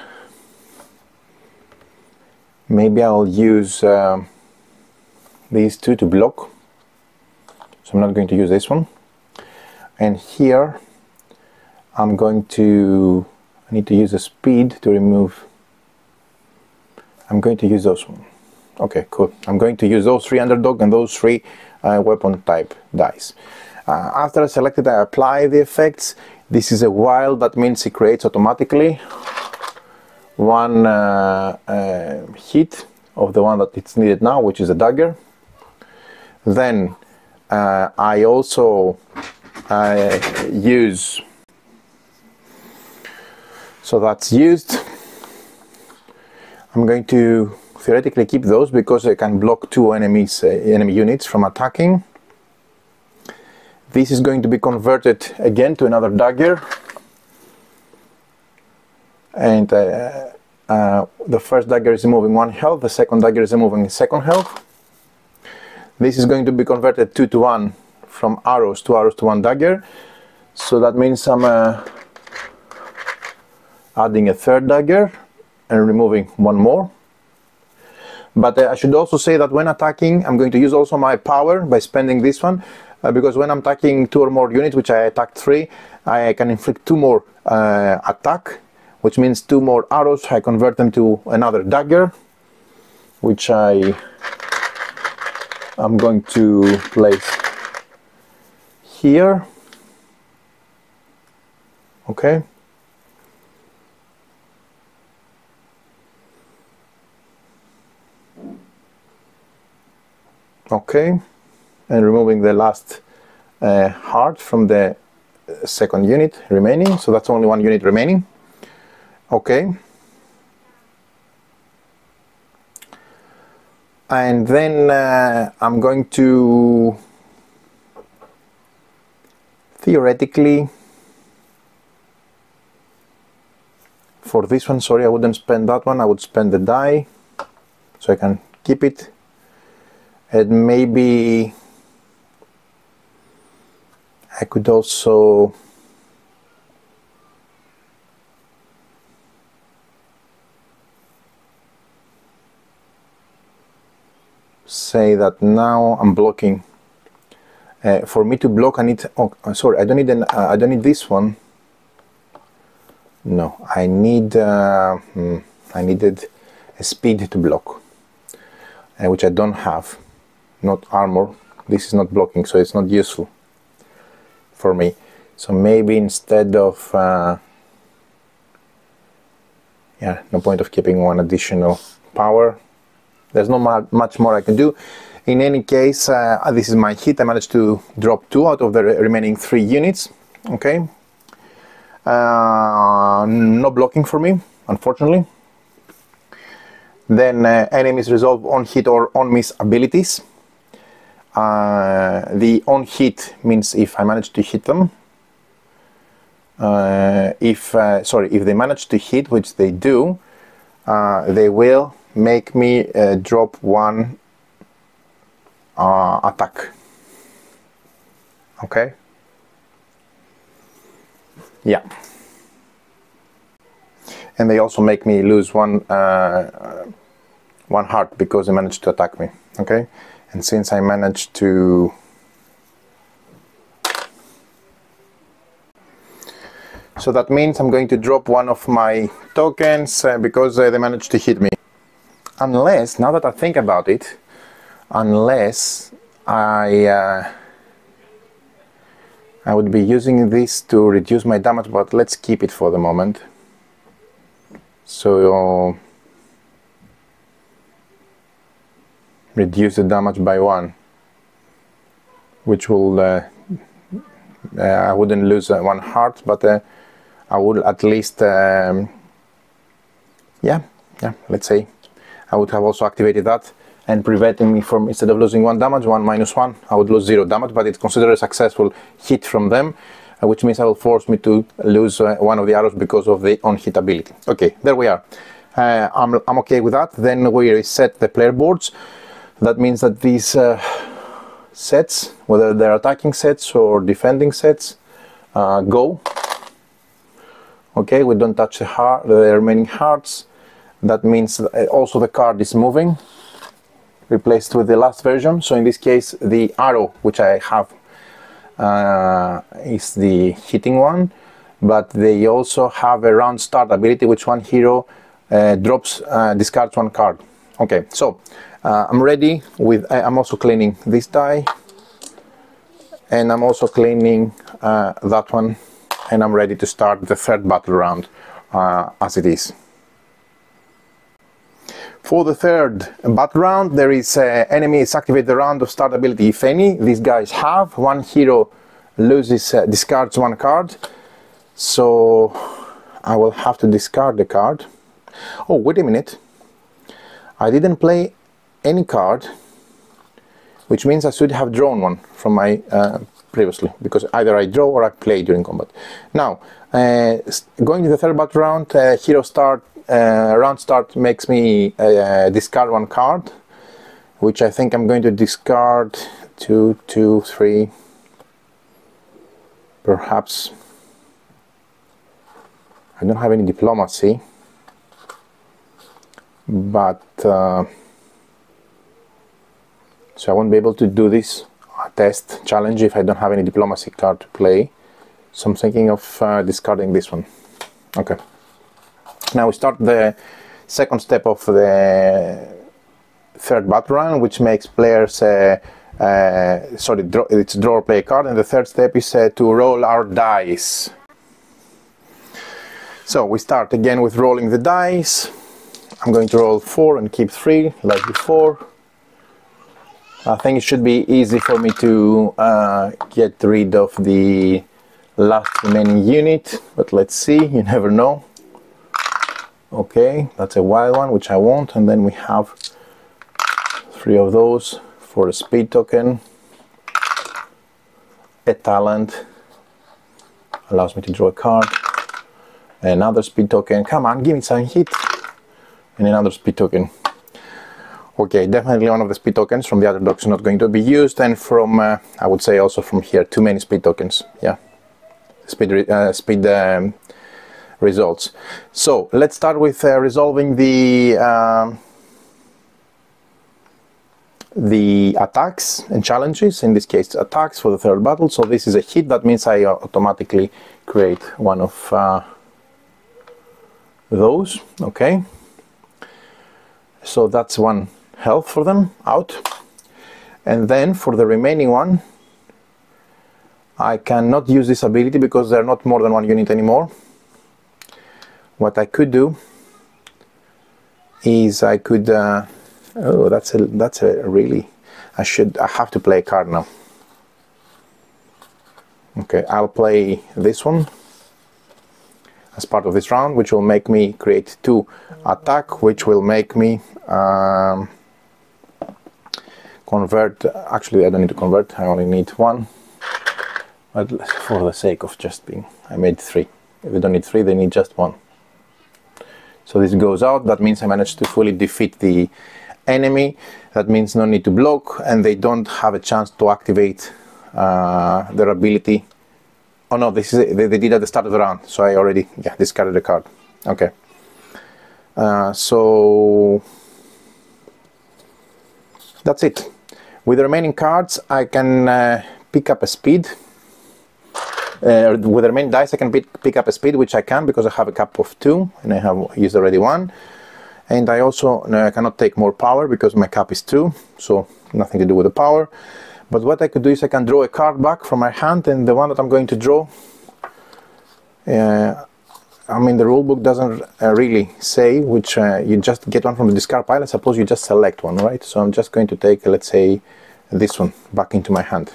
maybe I'll use these 2 to block. So I'm not going to use this one. And here I'm going to, I need to use a speed to remove. I'm going to use those one. Okay, cool. I'm going to use those 3 underdog and those 3 weapon type dice. After I selected, I apply the effects. This is a wild, that means it creates automatically 1 hit of the one that it's needed now, which is a dagger. Then I also use, so that's used. I'm going to theoretically keep those because I can block 2 enemy units from attacking. This is going to be converted again to another dagger, and the first dagger is removing 1 health, the second dagger is removing 2nd health. This is going to be converted 2 to 1 from arrows to 1 dagger, so that means I'm adding a 3rd dagger and removing 1 more. But I should also say that when attacking, I'm going to use also my power by spending this one, because when I'm attacking 2 or more units, which I attacked 3, I can inflict 2 more attack, which means 2 more arrows. I convert them to another dagger, which I'm going to place here. Okay. Okay, and removing the last heart from the 2nd unit remaining, so that's only 1 unit remaining. Okay, and then I'm going to theoretically, for this one, sorry, I wouldn't spend that one, I would spend the die so I can keep it. And maybe I could also say that now I'm blocking. For me to block, I need. Oh, sorry, I don't need an. I don't need this one. No, I need. I needed a speed to block, which I don't have. Not armor. This is not blocking, so it's not useful for me. So maybe instead of yeah, no point of keeping one additional power. There's not much more I can do. In any case, this is my hit. I managed to drop 2 out of the remaining 3 units. Okay. No blocking for me, unfortunately. Then enemies resolve on hit or on miss abilities. The on hit means if I manage to hit them. If they manage to hit, which they do, they will make me drop 1 attack. Okay. Yeah. And they also make me lose 1 heart because they managed to attack me. Okay. And since I managed to so that means I'm going to drop 1 of my tokens because they managed to hit me. Unless, now that I think about it, unless I would be using this to reduce my damage, but let's keep it for the moment. So reduce the damage by 1, which will I wouldn't lose 1 heart, but I would at least yeah, let's say I would have also activated that and preventing me from, instead of losing 1 damage, 1 minus 1, I would lose 0 damage, but it's considered a successful hit from them, which means I will force me to lose 1 of the arrows because of the on hit ability. Okay, there we are. I'm okay with that. Then we reset the player boards. That means that these sets, whether they're attacking sets or defending sets, go. Okay, we don't touch the remaining hearts. That means also the card is moving, replaced with the last version. So in this case, the arrow which I have is the hitting one, but they also have a round start ability, which one hero discards 1 card. Okay, so I'm ready with. I'm also cleaning this die, and I'm also cleaning that one, and I'm ready to start the 3rd battle round as it is. For the 3rd battle round, there is enemies activate the round of start ability, if any. These guys have. 1 hero loses, discards 1 card. So I will have to discard the card. Oh, wait a minute. I didn't play any card, which means I should have drawn 1 from my previously, because either I draw or I play during combat. Now, going to the 3rd battle round, hero start. Round start makes me discard 1 card, which I think I'm going to discard 2, 2, 3, perhaps. I don't have any diplomacy, but so I won't be able to do this test challenge if I don't have any diplomacy card to play. So I'm thinking of discarding this one. Okay. Now we start the 2nd step of the 3rd battle round, which makes players it's draw or play a card, and the 3rd step is to roll our dice. So we start again with rolling the dice. I'm going to roll 4 and keep 3 like before. I think it should be easy for me to get rid of the last remaining unit, but let's see, you never know. Okay, that's a wild one, which I want, and then we have 3 of those for a speed token. A talent allows me to draw a card. Another speed token, come on, give me some hit. And another speed token. Okay, definitely one of the speed tokens from the other docks is not going to be used, and from, I would say also from here, too many speed tokens, yeah. Results. So let's start with resolving the attacks and challenges. In this case, attacks for the 3rd battle. So this is a hit. That means I automatically create 1 of those. Okay. So that's 1 health for them out. And then for the remaining one, I cannot use this ability because they're not more than 1 unit anymore. What I could do is I could oh, that's a really, I have to play a card now. Okay, I'll play this one as part of this round, which will make me create 2 attack, which will make me convert. Actually, I don't need to convert, I only need 1. But for the sake of just being, I made 3. If they don't need 3, they need just 1. So this goes out. That means I managed to fully defeat the enemy. That means no need to block, and they don't have a chance to activate their ability. Oh no, this is they did at the start of the round, so I already discarded the card. Okay. So that's it. With the remaining cards, I can pick up a speed. With the remaining dice, I can pick up a speed, which I can because I have a cap of 2, and I have used already 1. And I also cannot take more power because my cap is 2, so nothing to do with the power. But what I could do is I can draw a card back from my hand, and the one that I'm going to draw, I mean, the rulebook doesn't really say which, you just get one from the discard pile. I suppose you just select one, right? So I'm just going to take, let's say, this one back into my hand.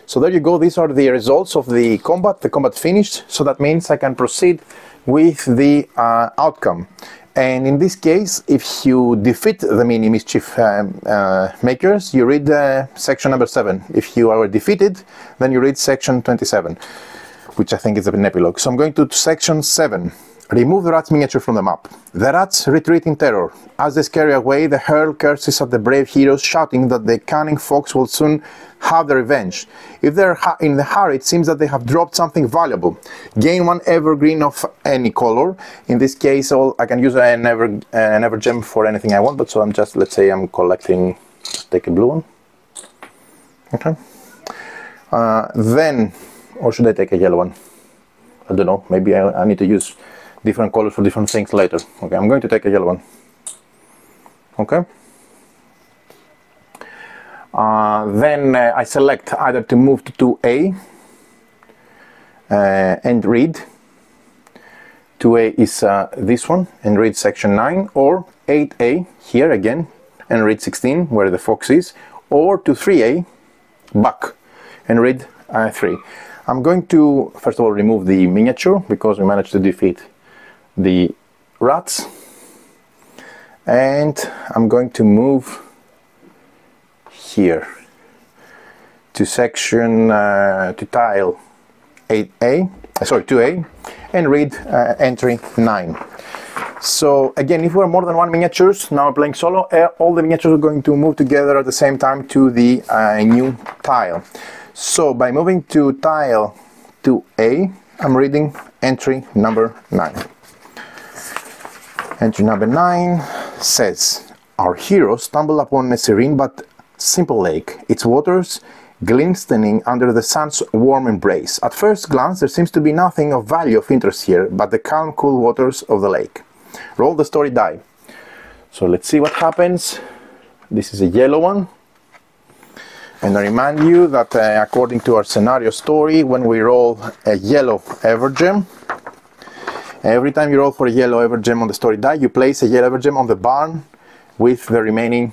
So there you go, these are the results of the combat finished. So that means I can proceed with the outcome. And in this case, if you defeat the mini mischief makers, you read section number 7. If you are defeated, then you read section 27, which I think is an epilogue. So I'm going to section 7. Remove the rat's miniature from the map. The rats retreat in terror. As they scurry away, they hurl curses at the brave heroes, shouting that the cunning fox will soon have their revenge. If they're in the hurry, it seems that they have dropped something valuable. Gain 1 evergreen of any color. In this case, I can use an ever gem for anything I want, but so I'm just, let's say I'm collecting, just take a blue one. Okay. Then, or should I take a yellow one? I don't know, maybe I need to use different colors for different things later. Okay, I'm going to take a yellow one. Okay. Then I select either to move to 2A and read. 2A is this one and read section 9, or 8A here again and read 16 where the fox is, or to 3A back and read 3. I'm going to first of all remove the miniature because we managed to defeat the rats, and I'm going to move here to section to tile 2A and read entry 9. So again, if we're more than 1 miniatures, now we're playing solo, all the miniatures are going to move together at the same time to the new tile. So by moving to tile 2A, I'm reading entry number 9. Entry number 9 says, our heroes stumble upon a serene but simple lake, its waters glistening under the sun's warm embrace. At first glance, there seems to be nothing of value of interest here but the calm, cool waters of the lake. Roll the story die. So let's see what happens. This is a yellow one. And I remind you that according to our scenario story, when we roll a yellow evergem, every time you roll for a yellow evergem on the story die, you place a yellow evergem on the barn with the remaining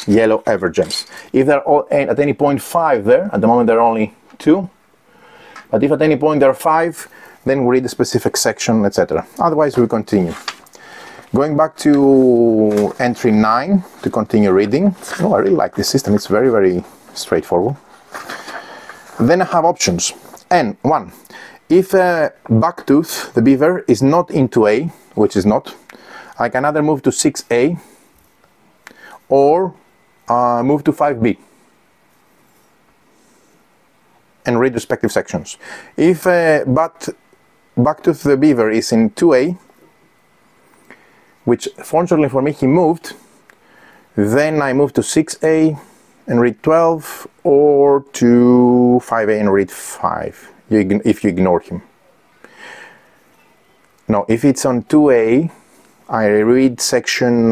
yellow evergems. If they're all at any point 5 there, at the moment there are only 2, but if at any point there are 5, then we read the specific section, etc. Otherwise we continue. Going back to entry 9 to continue reading. Oh, I really like this system, it's very, very straightforward. Then I have options. N1. If Bucktooth, the beaver, is not into A, which is not, I can either move to 6A or move to 5B and read respective sections. If Bucktooth the beaver is in 2A, which fortunately for me he moved, then I move to 6A and read 12, or to 5A and read 5, if you ignore him. Now, if it's on 2A, I read section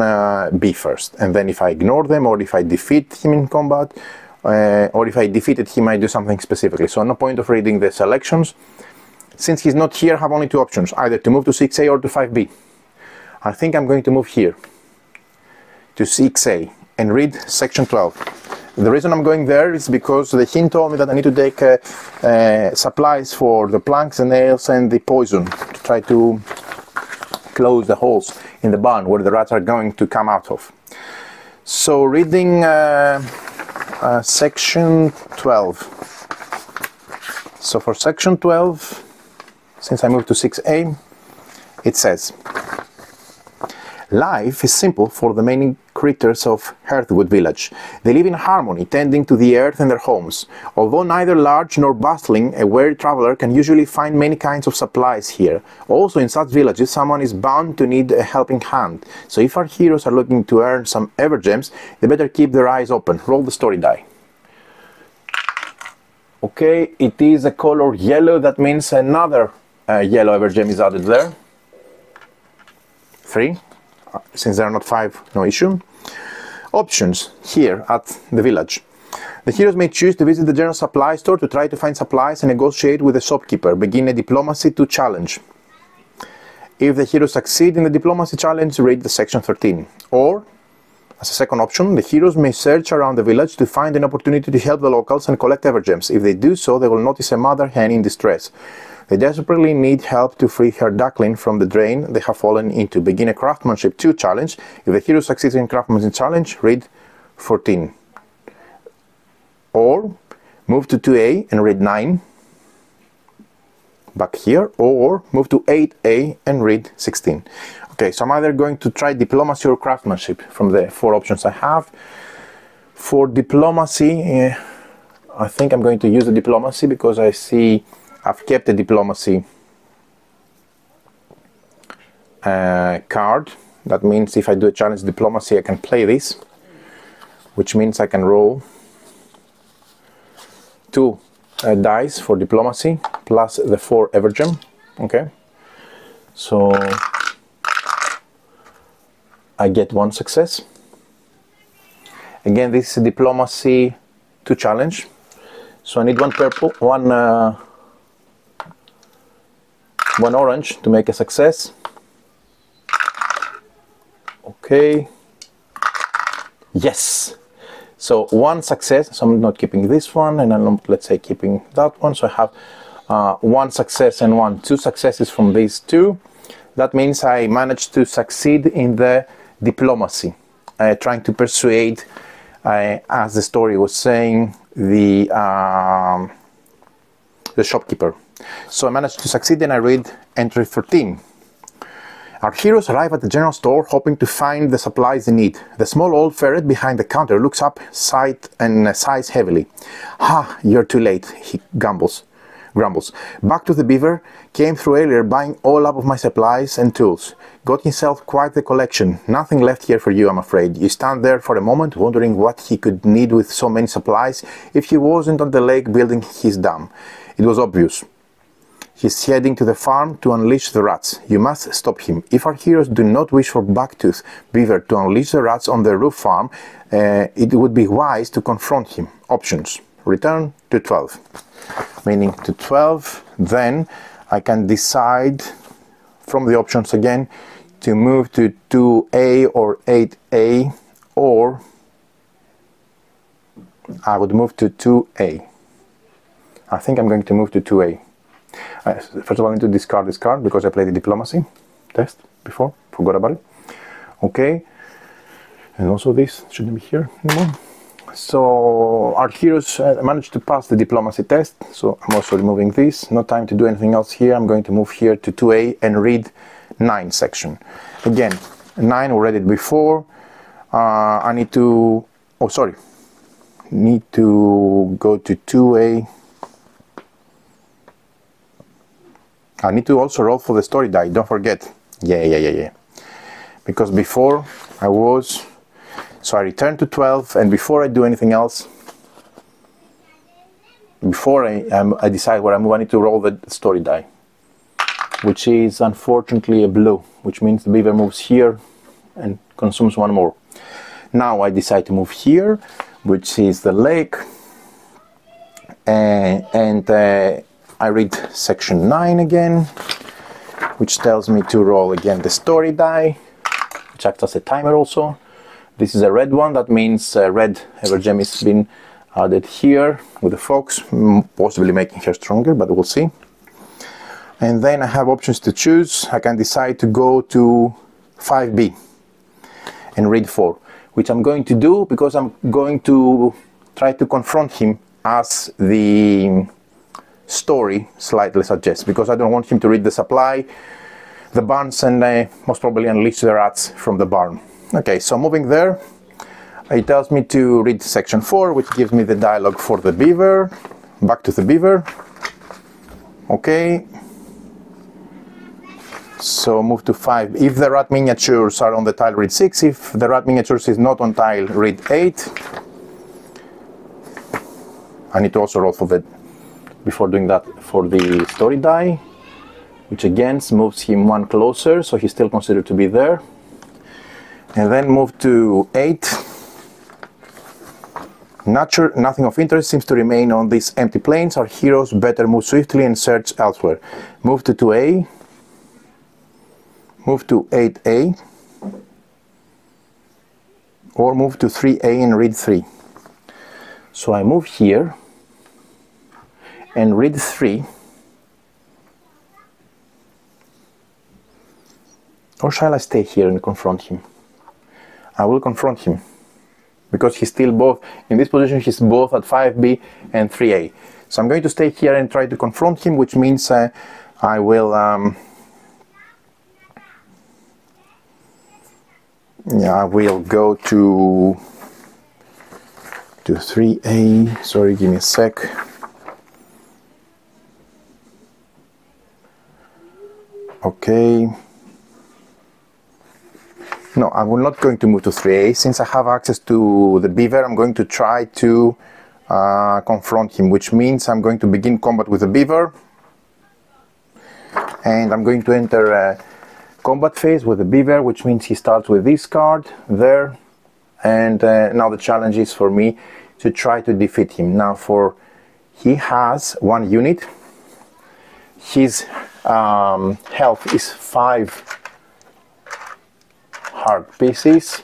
B first, and then if I ignore them, or if I defeat him in combat, or if I defeated him, I do something specifically. So no point of reading the selections. Since he's not here, I have only two options, either to move to 6A or to 5B. I think I'm going to move here to 6A and read section 12. The reason I'm going there is because the hint told me that I need to take supplies for the planks, the nails, and the poison to try to close the holes in the barn where the rats are going to come out of. So reading section 12. So for section 12, since I moved to 6A, it says, life is simple for the many creatures of Hearthwood Village. They live in harmony, tending to the earth and their homes. Although neither large nor bustling, a weary traveler can usually find many kinds of supplies here. Also, in such villages, someone is bound to need a helping hand. So if our heroes are looking to earn some Evergems, they better keep their eyes open. Roll the story die. Okay, it is a color yellow. That means another yellow Evergem is added there. 3. Since there are not 5, no issue. Options here at the village. The heroes may choose to visit the general supply store to try to find supplies and negotiate with the shopkeeper. Begin a diplomacy to challenge. If the heroes succeed in the diplomacy challenge, read the section 13. Or, as a second option, the heroes may search around the village to find an opportunity to help the locals and collect Evergems. If they do so, they will notice a mother hen in distress. They desperately need help to free her duckling from the drain they have fallen into. Begin a craftsmanship 2 challenge. If the hero succeeds in craftsmanship challenge, read 14. Or move to 2A and read 9. Back here. Or move to 8A and read 16. Okay, so I'm either going to try diplomacy or craftsmanship from the 4 options I have. For diplomacy, I think I'm going to use the diplomacy because I see I've kept the diplomacy card. That means if I do a challenge diplomacy, I can play this, which means I can roll 2 dice for diplomacy plus the 4 Evergem. Okay, so I get 1 success. Again, this is a diplomacy 2 challenge, so I need 1 purple, 1 orange to make a success. Okay. Yes. So 1 success. So I'm not keeping this one, and I'm not, let's say, keeping that one. So I have 1 success and 2 successes from these 2. That means I managed to succeed in the diplomacy, trying to persuade, as the story was saying, the shopkeeper. So I managed to succeed, and I read entry 13. Our heroes arrive at the general store hoping to find the supplies they need. The small old ferret behind the counter looks up, sighs heavily. "Ha, you're too late," he grumbles. "Back to the beaver, came through earlier buying all up of my supplies and tools. Got himself quite the collection. Nothing left here for you, I'm afraid." You stand there for a moment, wondering what he could need with so many supplies if he wasn't on the lake building his dam. It was obvious. He's heading to the farm to unleash the rats. You must stop him. If our heroes do not wish for Bucktooth Beaver to unleash the rats on the roof farm, it would be wise to confront him. Options. Return to 12. Meaning to 12, then I can decide from the options again to move to 2A or 8A, or I would move to 2A. I think I'm going to move to 2A. First of all, I need to discard this card because I played the diplomacy test before, forgot about it. Okay, and also this shouldn't be here anymore. So our heroes managed to pass the diplomacy test, so I'm also removing this. No time to do anything else here. I'm going to move here to 2A and read 9 section. Again, 9 we read it before. I need to, need to go to 2A. I need to also roll for the story die, don't forget. Yeah. Because before I was... So I return to 12, and before I do anything else, before I decide where I move, I need to roll the story die. which is unfortunately a blue, which means the beaver moves here and consumes one more. Now I decide to move here, which is the lake, and I read section 9 again, which tells me to roll again the story die, which acts as a timer also. This is a red one, that means red Evergem has been added here with the fox, possibly making her stronger, but we'll see. And then I have options to choose. I can decide to go to 5B and read 4, which I'm going to do because I'm going to try to confront him as the story slightly suggests, because I don't want him to read the supply, the barns, and most probably unleash the rats from the barn. Okay, so moving there, it tells me to read section 4, which gives me the dialogue for the beaver. Back to the beaver. Okay. So move to 5. If the rat miniatures are on the tile, read 6. If the rat miniatures is not on tile, read 8. I need to also roll for the, before doing that, for the story die, which again moves him one closer, so he's still considered to be there. And then move to 8. Nothing of interest seems to remain on these empty plains. Our heroes better move swiftly and search elsewhere. Move to 2A. Move to 8A. Or move to 3A and read 3. So I move here and read 3. Or shall I stay here and confront him? I will confront him, because he's still both, in this position he's both at 5B and 3A. So I'm going to stay here and try to confront him, which means I will I will go to 3A. Sorry, give me a sec. Okay. No, I'm not going to move to 3A. Since I have access to the beaver, I'm going to try to confront him, which means I'm going to begin combat with the beaver. And I'm going to enter a combat phase with the beaver, which means he starts with this card there. And now the challenge is for me to try to defeat him. Now he has 1 unit. His health is 5 hard pieces.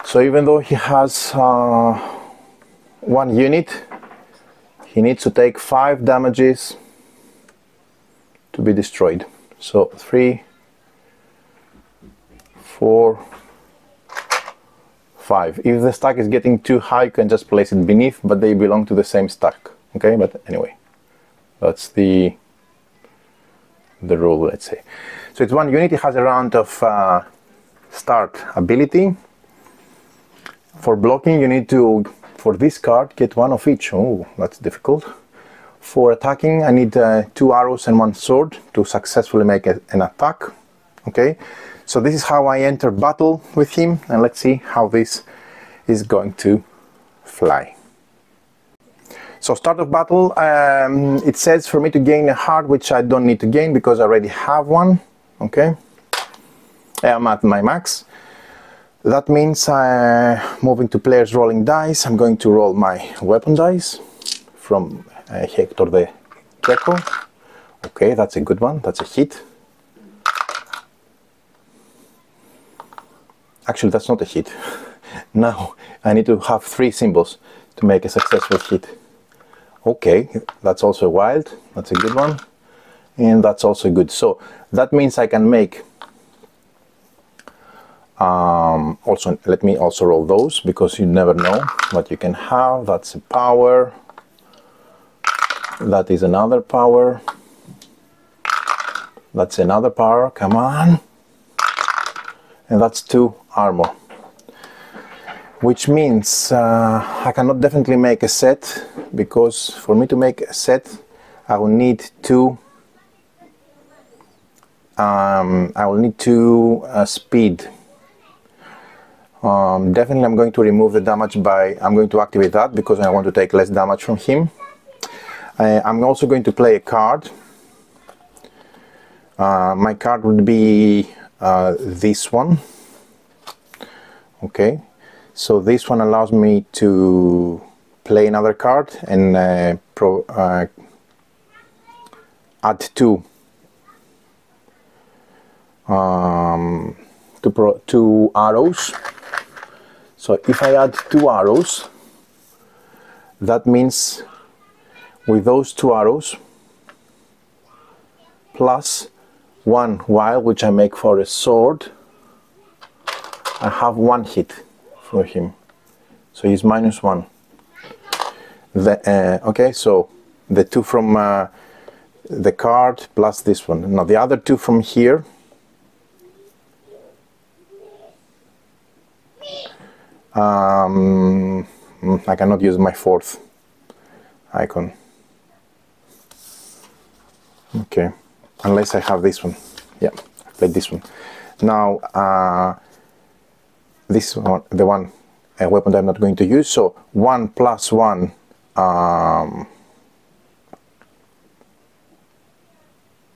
So even though he has 1 unit, he needs to take 5 damages to be destroyed. So 3, 4, 5. If the stack is getting too high, you can just place it beneath, but they belong to the same stack. Okay, but anyway, that's the rule, let's say. So it's 1 unit. It has a round of start ability. For blocking, you need to, for this card, get 1 of each. Oh, that's difficult. For attacking, I need 2 arrows and 1 sword to successfully make an attack. Okay, so this is how I enter battle with him, and let's see how this is going to fly. So start of battle, it says for me to gain a heart, which I don't need to gain because I already have 1. Okay, I'm at my max. That means moving to players rolling dice, I'm going to roll my weapon dice from Hector the Gecko. Okay, that's a good one, that's a hit. Actually, that's not a hit. Now I need to have 3 symbols to make a successful hit. Okay, that's also wild, that's a good one. And that's also good. So that means I can make also, let me also roll those, because you never know what you can have. That's a power, that is another power, that's another power, come on, and that's 2 armor, which means I cannot definitely make a set, because for me to make a set I will need 2 speed. Definitely I'm going to remove the damage by, I'm going to activate that because I want to take less damage from him. I'm also going to play a card My card would be this one. Okay, so this one allows me to play another card and add two arrows. So if I add two arrows, that means with those two arrows plus one wild, which I make for a sword, I have one hit for him. So he's -1. Okay, so the two from the card plus this one. Now the other two from here, I cannot use my fourth icon. Okay, unless I have this one. Yeah, I played this one. Now this one, the one weapon that I'm not going to use. So 1 + 1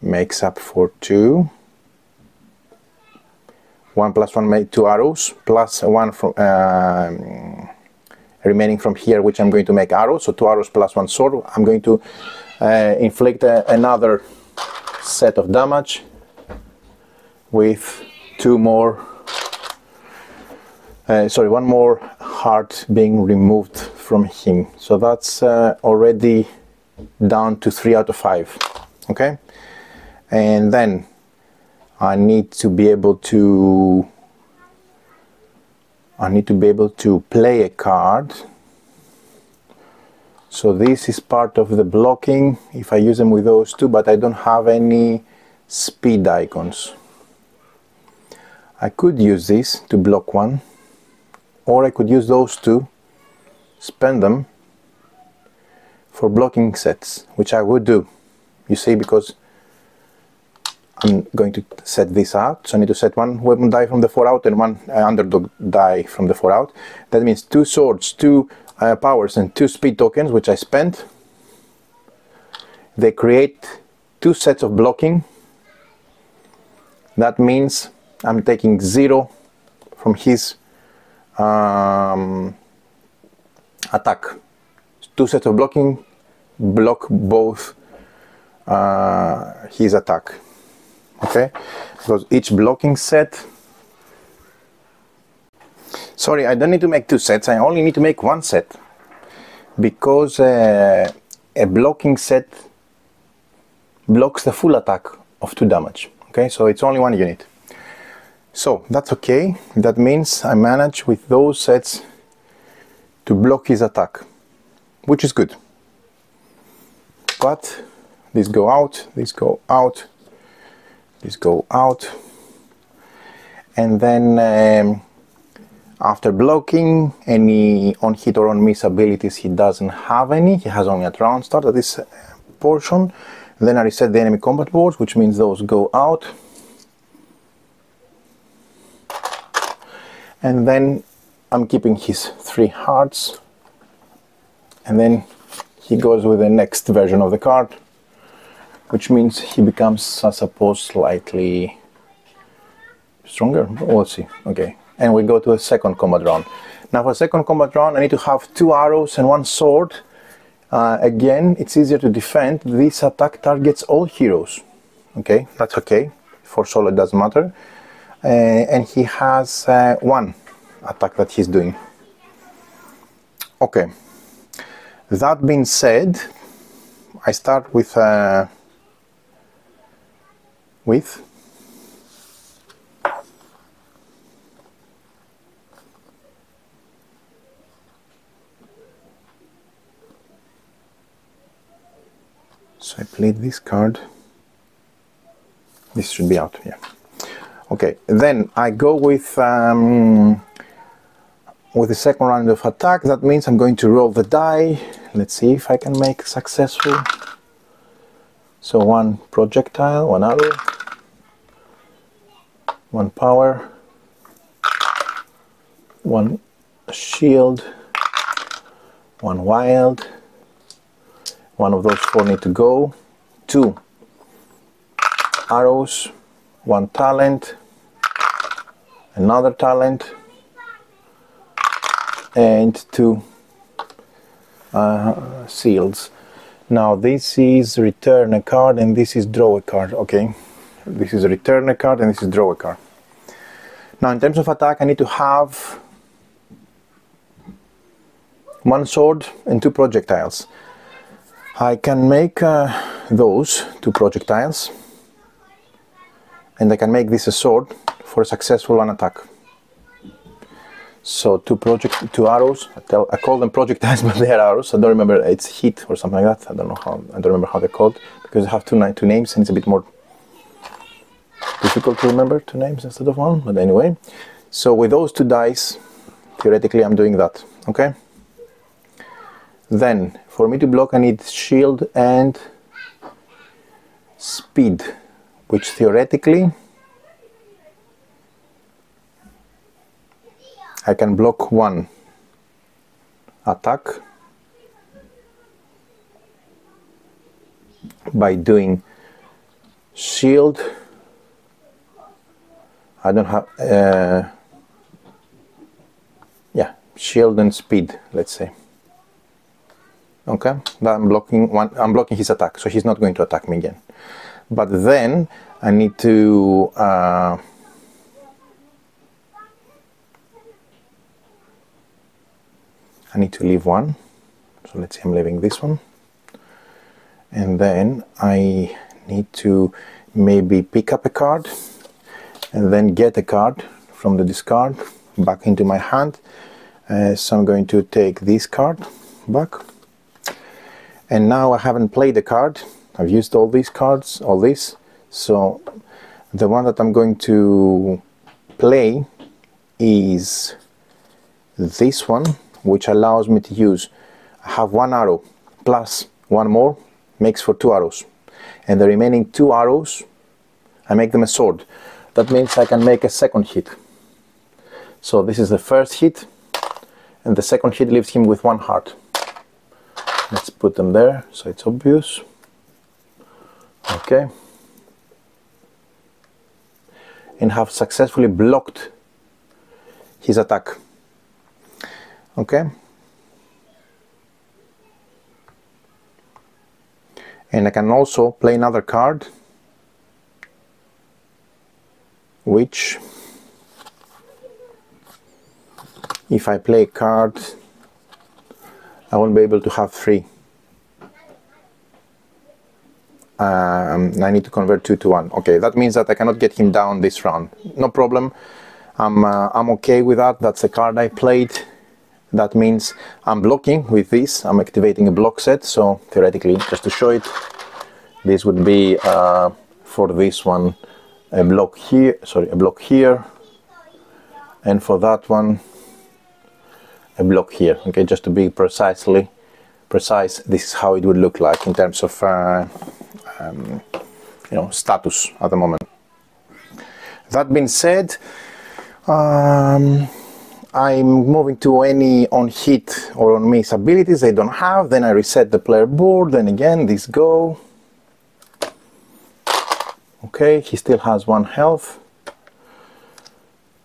makes up for 2. 1 + 1 make 2 arrows, plus 1 from remaining from here, which I'm going to make arrows. So 2 arrows plus 1 sword. I'm going to inflict another set of damage with 2 more. Sorry, 1 more heart being removed from him. So that's already down to 3 out of 5. Okay, and then I need to be able to play a card. So this is part of the blocking if I use them with those two, but I don't have any speed icons. I could use this to block one, or I could use those two, spend them for blocking sets, which I would do, you see, because I'm going to set this out. So I need to set 1 weapon die from the 4 out and 1 underdog die from the 4 out. That means 2 swords, 2 powers and 2 speed tokens, which I spent. They create 2 sets of blocking. That means I'm taking 0 from his attack. 2 sets of blocking block both his attack. Okay, because each blocking set, sorry, I don't need to make 2 sets, I only need to make 1 set, because a blocking set blocks the full attack of 2 damage. Okay, so it's only 1 unit. So that's okay. That means I manage with those sets to block his attack, which is good. But these go out, these go out, these go out, and then after blocking any on hit or on miss abilities, he doesn't have any. He has only at round start at this portion. Then I reset the enemy combat boards, which means those go out. And then I'm keeping his 3 hearts, and then he goes with the next version of the card, which means he becomes, I suppose, slightly stronger. We'll see. Okay, and we go to a second combat round. Now for second combat round, I need to have 2 arrows and 1 sword. Again, it's easier to defend. This attack targets all heroes. Okay, that's okay. For solo it doesn't matter. And he has 1 attack that he's doing. Okay, that being said, I start with so I played this card. This should be out, yeah. Okay, then I go with the second round of attack. That means I'm going to roll the die. Let's see if I can make successful. So 1 projectile, 1 arrow, 1 power, 1 shield, 1 wild. 1 of those 4 need to go. 2 arrows, 1 talent, another talent, and 2 seals. Now this is return a card and this is draw a card. Okay, this is return a card and this is draw a card. Now in terms of attack, I need to have 1 sword and 2 projectiles. I can make those 2 projectiles, and I can make this a sword for a successful 1 attack. So 2 arrows. I call them projectiles, but they are arrows. I don't remember, it's heat or something like that. I don't remember how they're called, because I have two names and it's a bit more difficult to remember 2 names instead of 1. But anyway, so with those 2 dice, theoretically I'm doing that. Okay. Then for me to block, I need shield and speed, which theoretically I can block 1 attack by doing shield. I don't have yeah, shield and speed, let's say. Okay, I'm blocking his attack, so he's not going to attack me again. But then I need to leave 1. So let's say I'm leaving this one, and then I need to maybe pick up a card and then get a card from the discard back into my hand. So I'm going to take this card back. And now I haven't played the card. I've used all these cards, all this. So the one that I'm going to play is this one, which allows me to use, I have 1 arrow plus 1 more, makes for 2 arrows. And the remaining 2 arrows, I make them a sword. That means I can make a second hit. So this is the first hit, and the second hit leaves him with 1 heart. Let's put them there so it's obvious. Okay. And have successfully blocked his attack. Okay. And I can also play another card, which, if I play a card, I won't be able to have 3. I need to convert 2 to 1. Okay, that means that I cannot get him down this round. No problem. I'm okay with that. That's the card I played. That means I'm blocking with this. I'm activating a block set. So theoretically, just to show it, this would be for this one a block here. Sorry, a block here, and for that one a block here. Okay, just to be precise, this is how it would look like in terms of you know, status at the moment. That being said, I'm moving to any on hit or on miss abilities they don't have. Then I reset the player board. Then again, these go. Okay, he still has 1 health,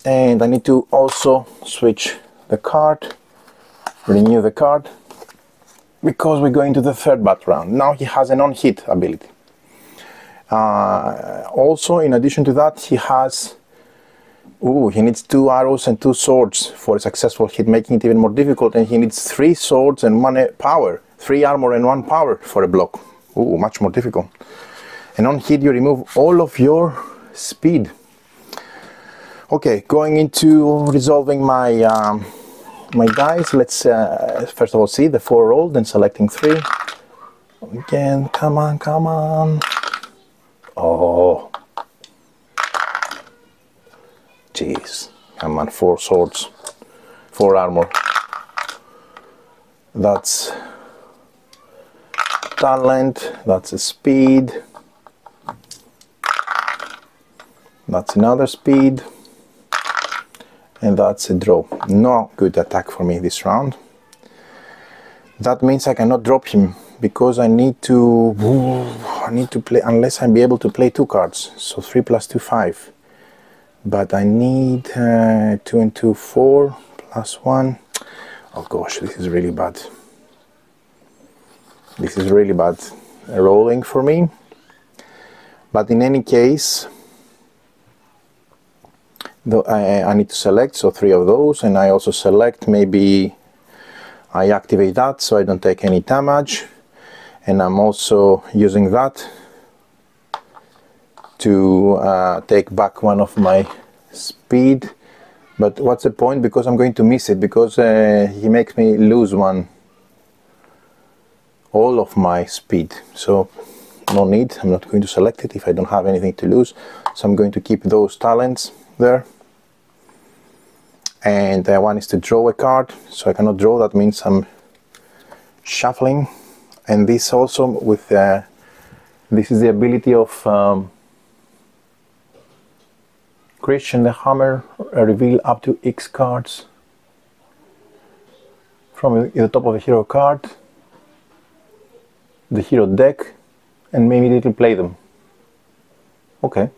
and I need to also switch the card, renew the card, because we're going to the 3rd bat round. Now he has an on-hit ability. Also, in addition to that, he has, he needs 2 arrows and 2 swords for a successful hit, making it even more difficult, and he needs 3 swords and 1 power, 3 armor and 1 power for a block. Much more difficult. And on hit you remove all of your speed. Okay, going into resolving my my dice. Let's first of all see the 4 rolled, then selecting 3. Again, come on, come on. Oh, jeez, come on, 4 swords, 4 armor. That's talent, that's a speed, that's another speed, and that's a draw. No good attack for me this round. That means I cannot drop him, because I need to I need to play, unless I'll be able to play 2 cards. So 3 plus 2, 5. But I need 2 and 2, 4 plus 1. Oh gosh, this is really bad. This is really bad rolling for me. But in any case, though I need to select, so 3 of those, and I also select, maybe I activate that so I don't take any damage. And I'm also using that to take back 1 of my speed. But what's the point? Because I'm going to miss it, because he makes me lose all of my speed. So no need, I'm not going to select it if I don't have anything to lose. So I'm going to keep those talents there. And one is to draw a card, so I cannot draw, that means I'm shuffling. And this also with this is the ability of Christian the Hammer, reveal up to X cards from the top of the hero card, the hero deck, and maybe immediately play them. Okay.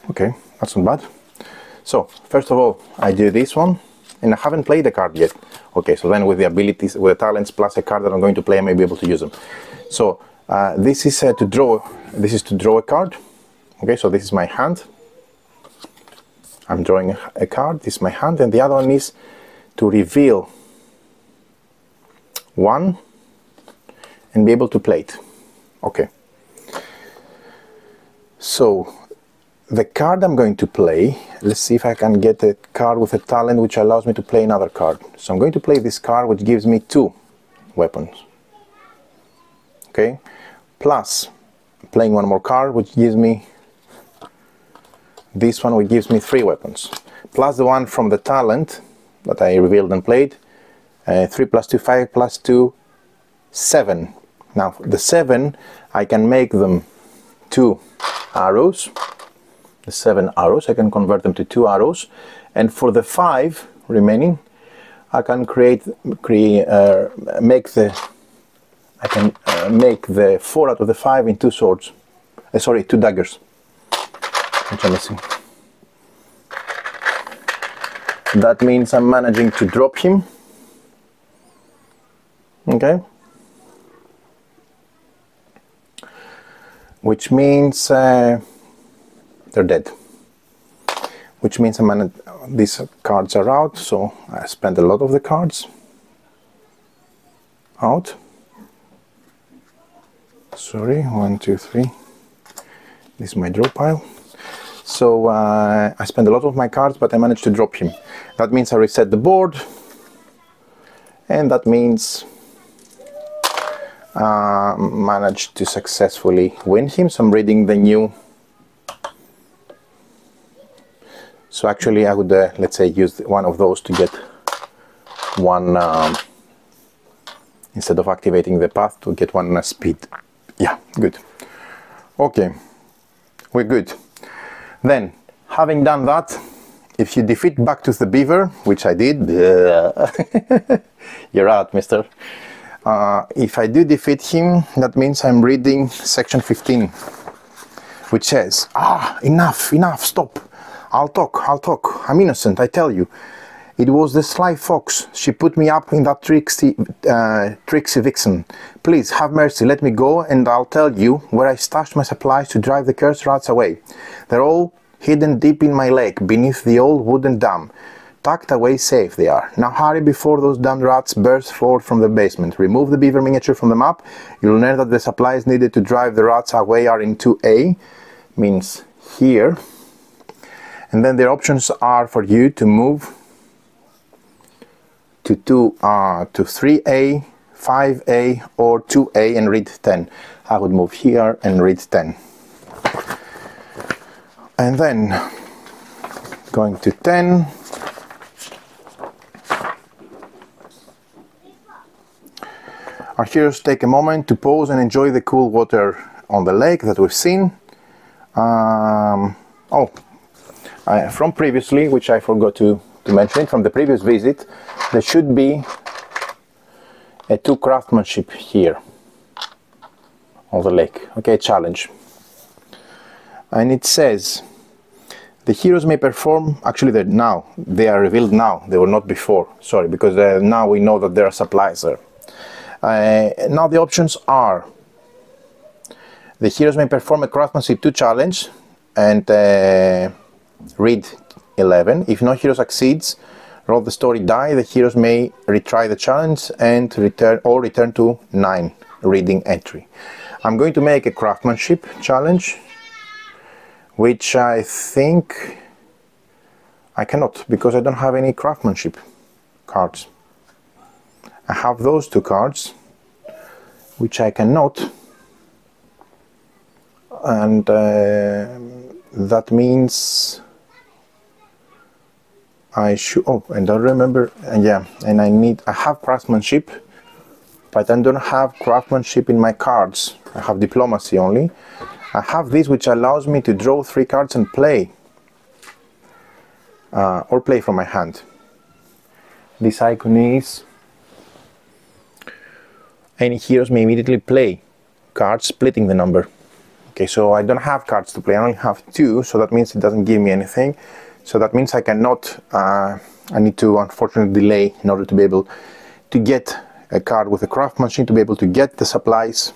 Okay, that's not bad. So first of all, I do this one, and I haven't played the card yet. Okay, so then with the abilities, with the talents plus a card that I'm going to play, I may be able to use them. So this is to draw. This is to draw a card. Okay, so this is my hand. I'm drawing a card. This is my hand, and the other one is to reveal 1 and be able to play it. Okay. So the card I'm going to play, let's see if I can get a card with a talent which allows me to play another card. So I'm going to play this card which gives me 2 weapons. Okay, plus playing 1 more card which gives me this one, which gives me 3 weapons, plus the one from the talent that I revealed and played. 3 plus 2, 5 plus 2, 7. Now the 7, I can make them 2 arrows. The 7 arrows, I can convert them to 2 arrows, and for the 5 remaining, I can make the 4 out of the 5 in 2 swords. Sorry, 2 daggers, which I'm missing. That means I'm managing to drop him. Okay. Which means they're dead. Which means these cards are out, so I spent a lot of the cards out. Sorry, 1, 2, 3. This is my draw pile. So I spent a lot of my cards, but I managed to drop him. That means I reset the board, and that means managed to successfully win him. So I'm reading the new. So actually I would, let's say, use one of those to get 1, instead of activating the path, to get 1 speed. Yeah, good. Okay, we're good. Then, having done that, if you defeat Bactus the Beaver, which I did, you're out, mister. If I do defeat him, that means I'm reading section 15, which says, enough, stop. I'll talk, I'm innocent, I tell you. It was the sly fox, she put me up in that tricksy vixen. Please, have mercy, let me go, and I'll tell you where I stashed my supplies to drive the cursed rats away. They're all hidden deep in my lake, beneath the old wooden dam. Tucked away safe they are. Now hurry before those damned rats burst forth from the basement. Remove the beaver miniature from the map. You'll learn that the supplies needed to drive the rats away are in 2A, means here. And then their options are for you to move to 3A, 5A, or 2A and read 10. I would move here and read 10. And then going to 10. Our heroes take a moment to pause and enjoy the cool water on the lake that we've seen. From previously, which I forgot to mention it, from the previous visit, there should be a 2 craftsmanship here of the lake. Okay, challenge. And it says, the heroes may perform, actually they are revealed now, they were not before, sorry, because now we know that there are supplies there. Now the options are, the heroes may perform a craftsmanship 2 challenge and read 11. If no hero succeeds, roll the story die. The heroes may retry the challenge and return to 9 reading entry. I'm going to make a craftsmanship challenge, which I think I cannot, because I don't have any craftsmanship cards. I have those 2 cards, which I cannot, and that means I should, oh, and I remember, yeah, and I have craftsmanship, but I don't have craftsmanship in my cards. I have diplomacy only. I have this, which allows me to draw 3 cards and play, or play from my hand. This icon is, any heroes may immediately play cards, splitting the number. Okay, so I don't have cards to play, I only have 2, so that means it doesn't give me anything. So that means I cannot, I need to unfortunately delay in order to be able to get a card with a craftsmanship, to be able to get the supplies,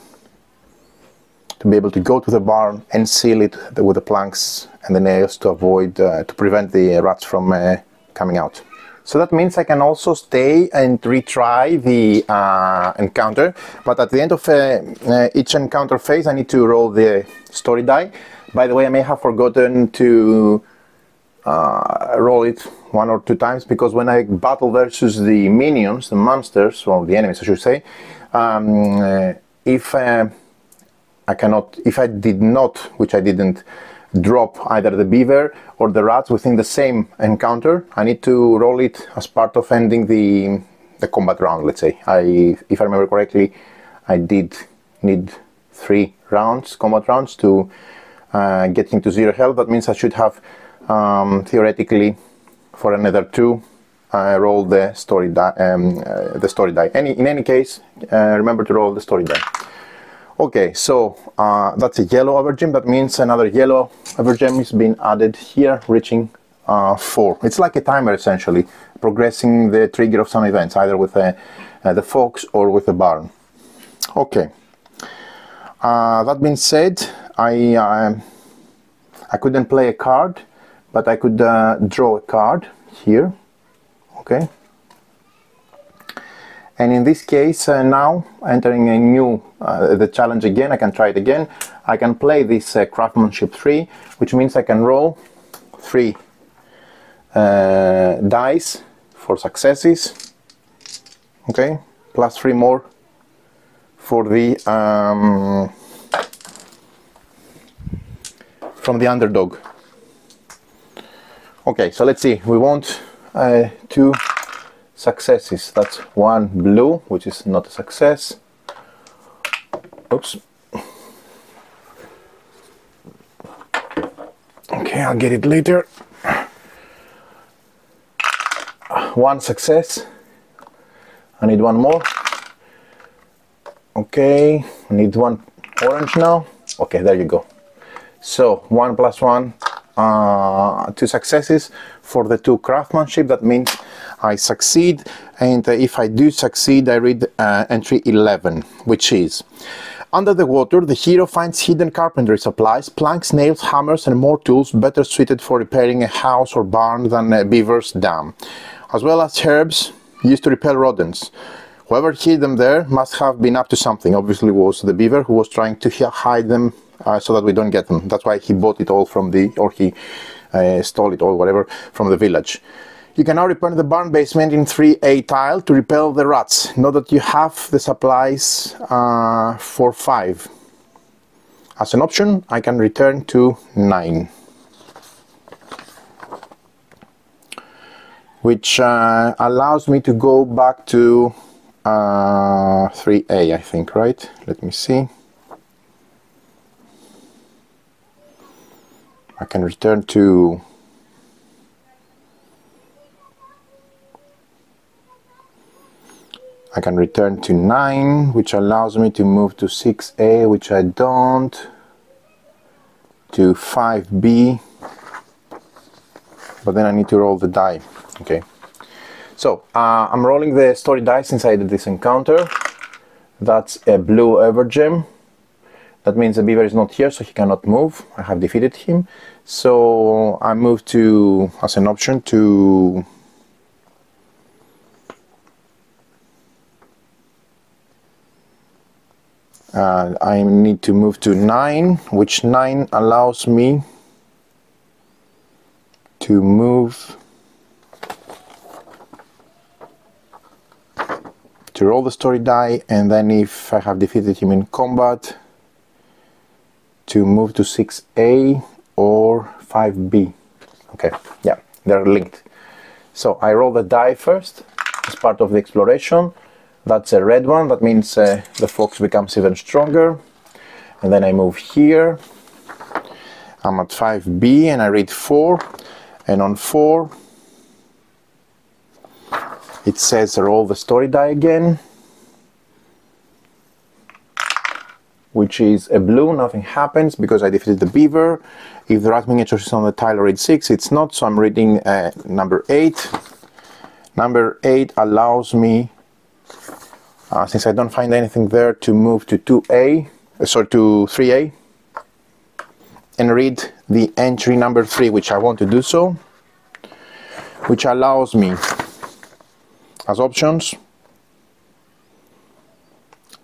to be able to go to the barn and seal it with the planks and the nails to avoid, to prevent the rats from coming out. So that means I can also stay and retry the encounter, but at the end of each encounter phase I need to roll the story die. By the way, I may have forgotten to roll it 1 or 2 times, because when I battle versus the minions, the monsters, or the enemies I should say, if I did not, which I didn't, drop either the beaver or the rats within the same encounter, I need to roll it as part of ending the combat round, let's say. If I remember correctly, I did need 3 rounds, combat rounds, to get him to 0 health. That means I should have theoretically for another 2 roll the story die. In any case, remember to roll the story die. Okay, so that's a yellow evergem. That means another yellow evergem is being added here, reaching 4. It's like a timer essentially, progressing the trigger of some events, either with the fox or with the barn. Okay. That being said, I couldn't play a card, but I could draw a card here. Okay. And in this case, now entering a new the challenge again, I can try it again. I can play this craftsmanship 3, which means I can roll 3 dice for successes. Okay, plus 3 more for the from the underdog. Okay, so let's see. We want 2 successes. That's 1 blue, which is not a success. Oops. Okay, I'll get it later. 1 success. I need 1 more. Okay, I need 1 orange now. Okay, there you go. So 1 plus 1, 2 successes for the 2 craftsmanship. That means I succeed, and if I do succeed, I read entry 11, which is: under the water, the hero finds hidden carpentry supplies, planks, nails, hammers, and more tools better suited for repairing a house or barn than a beaver's dam, as well as herbs used to repel rodents. Whoever hid them there must have been up to something. Obviously, it was the beaver who was trying to hide them so that we don't get them. That's why he bought it all from the, or he stole it or whatever from the village. You can now repair the barn basement in 3A tile to repel the rats. Note that you have the supplies for 5. As an option, I can return to 9. Which allows me to go back to 3A, I think, right? Let me see. I can return to I can return to 9, which allows me to move to 6A, which I don't, to 5B, but then I need to roll the die. Okay, so I'm rolling the story dice inside this encounter. That's a blue Evergem. That means the beaver is not here, so he cannot move. I have defeated him. So I move to, as an option, to I need to move to 9, which 9 allows me to move to roll the story die, and then if I have defeated him in combat, to move to 6A or 5B. Okay, yeah, they're linked. So I roll the die first as part of the exploration. That's a red one, that means the fox becomes even stronger. And then I move here. I'm at 5B and I read 4. And on 4, it says roll the story die again, which is a blue. Nothing happens because I defeated the beaver. If the rat miniature is on the tile, I read 6. It's not, so I'm reading number 8. Number 8 allows me, since I don't find anything there, to move to 2A, sorry, to 3A, and read the entry number 3, which I want to do so, which allows me, as options,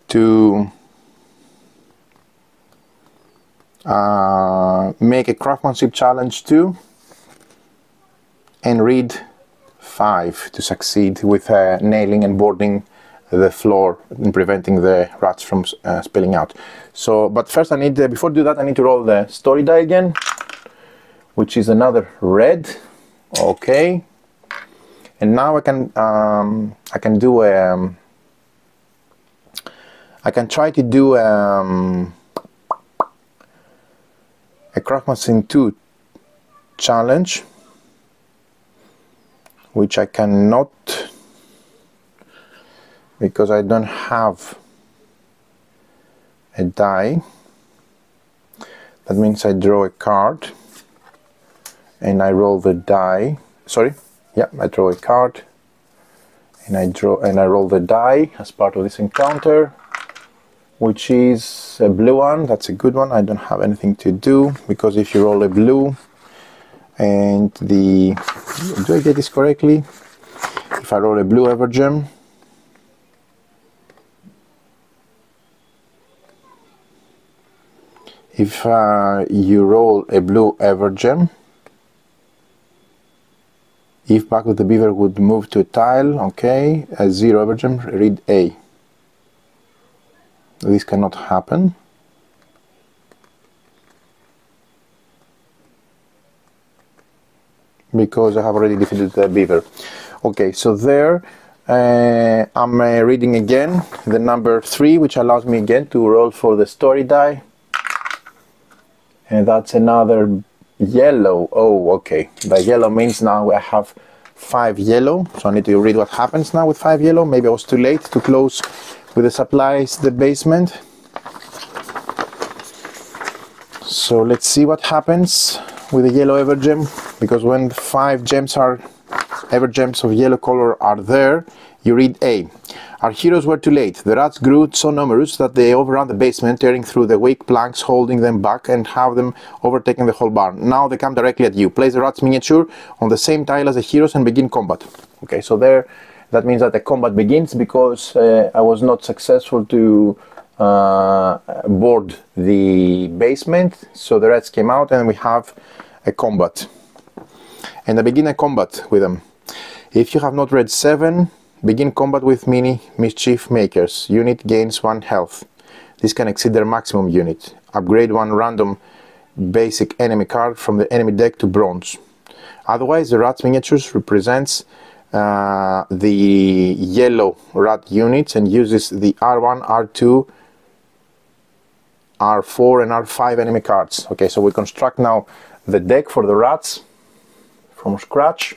to make a craftsmanship challenge 2 and read 5 to succeed with nailing and boarding the floor and preventing the rats from spilling out. So, but first I need, before I do that, I need to roll the story die again, which is another red. Okay, and now I can do I can try to do a craftsmanship 2 challenge, which I cannot because I don't have a die. That means I draw a card and I roll the die. Sorry, yeah, I draw a card and I roll the die as part of this encounter, which is a blue one. That's a good one. I don't have anything to do, because if you roll a blue and the, do I get this correctly? If I roll a blue Evergem, if you roll a blue Evergem, if back of the beaver would move to a tile, okay, a 0 Evergem, read A. This cannot happen. Because I have already defeated the beaver. Okay, so there I'm reading again the number 3, which allows me again to roll for the story die. And that's another yellow. Oh, okay. The yellow means now I have 5 yellow. So I need to read what happens now with 5 yellow. Maybe I was too late to close with the supplies the basement. So let's see what happens with the yellow Evergem, because when 5 gems are Evergems of yellow color are there, you read A. Our heroes were too late. The rats grew so numerous that they overran the basement, tearing through the weak planks, holding them back, and have them overtaken the whole barn. Now they come directly at you. Place the rat's miniature on the same tile as the heroes and begin combat. Okay, so there, that means that the combat begins, because I was not successful to board the basement, so the rats came out and we have a combat. And I begin a combat with them. If you have not read 7, begin combat with mini mischief makers. Unit gains 1 health. This can exceed their maximum unit. Upgrade 1 random basic enemy card from the enemy deck to bronze. Otherwise, the rat's miniatures represents the yellow rat units and uses the R1, R2, R4 and R5 enemy cards. Okay, so we construct now the deck for the rats from scratch.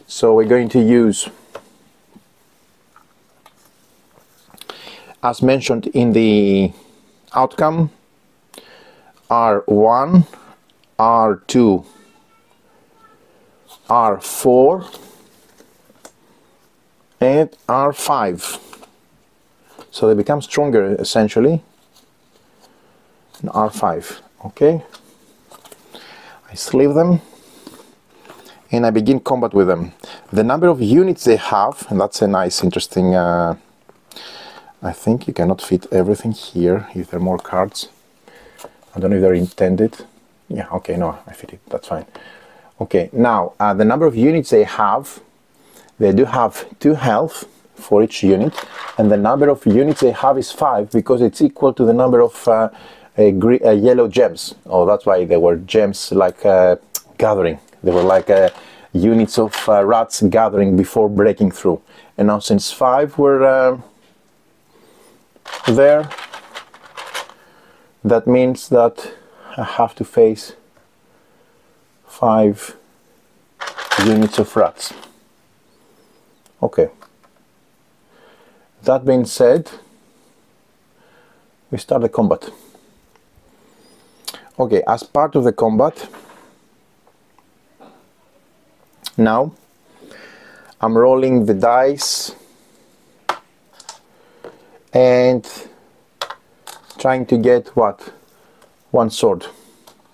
So we're going to use as mentioned in the outcome, R1, R2, R4 and R5. So they become stronger essentially. And R5, okay. I sleeve them and I begin combat with them. The number of units they have, and that's a nice interesting, I think you cannot fit everything here if there are more cards. I don't know if they're intended. Yeah, okay, no, I fit it, that's fine. Okay, now the number of units they do have 2 health for each unit, and the number of units they have is 5 because it's equal to the number of yellow gems. Oh, that's why they were gems like gathering. They were like units of rats gathering before breaking through. And now since 5 were there, that means that I have to face 5 units of rats. Okay. That being said, we start the combat. Okay, as part of the combat, now I'm rolling the dice and trying to get what? 1 sword.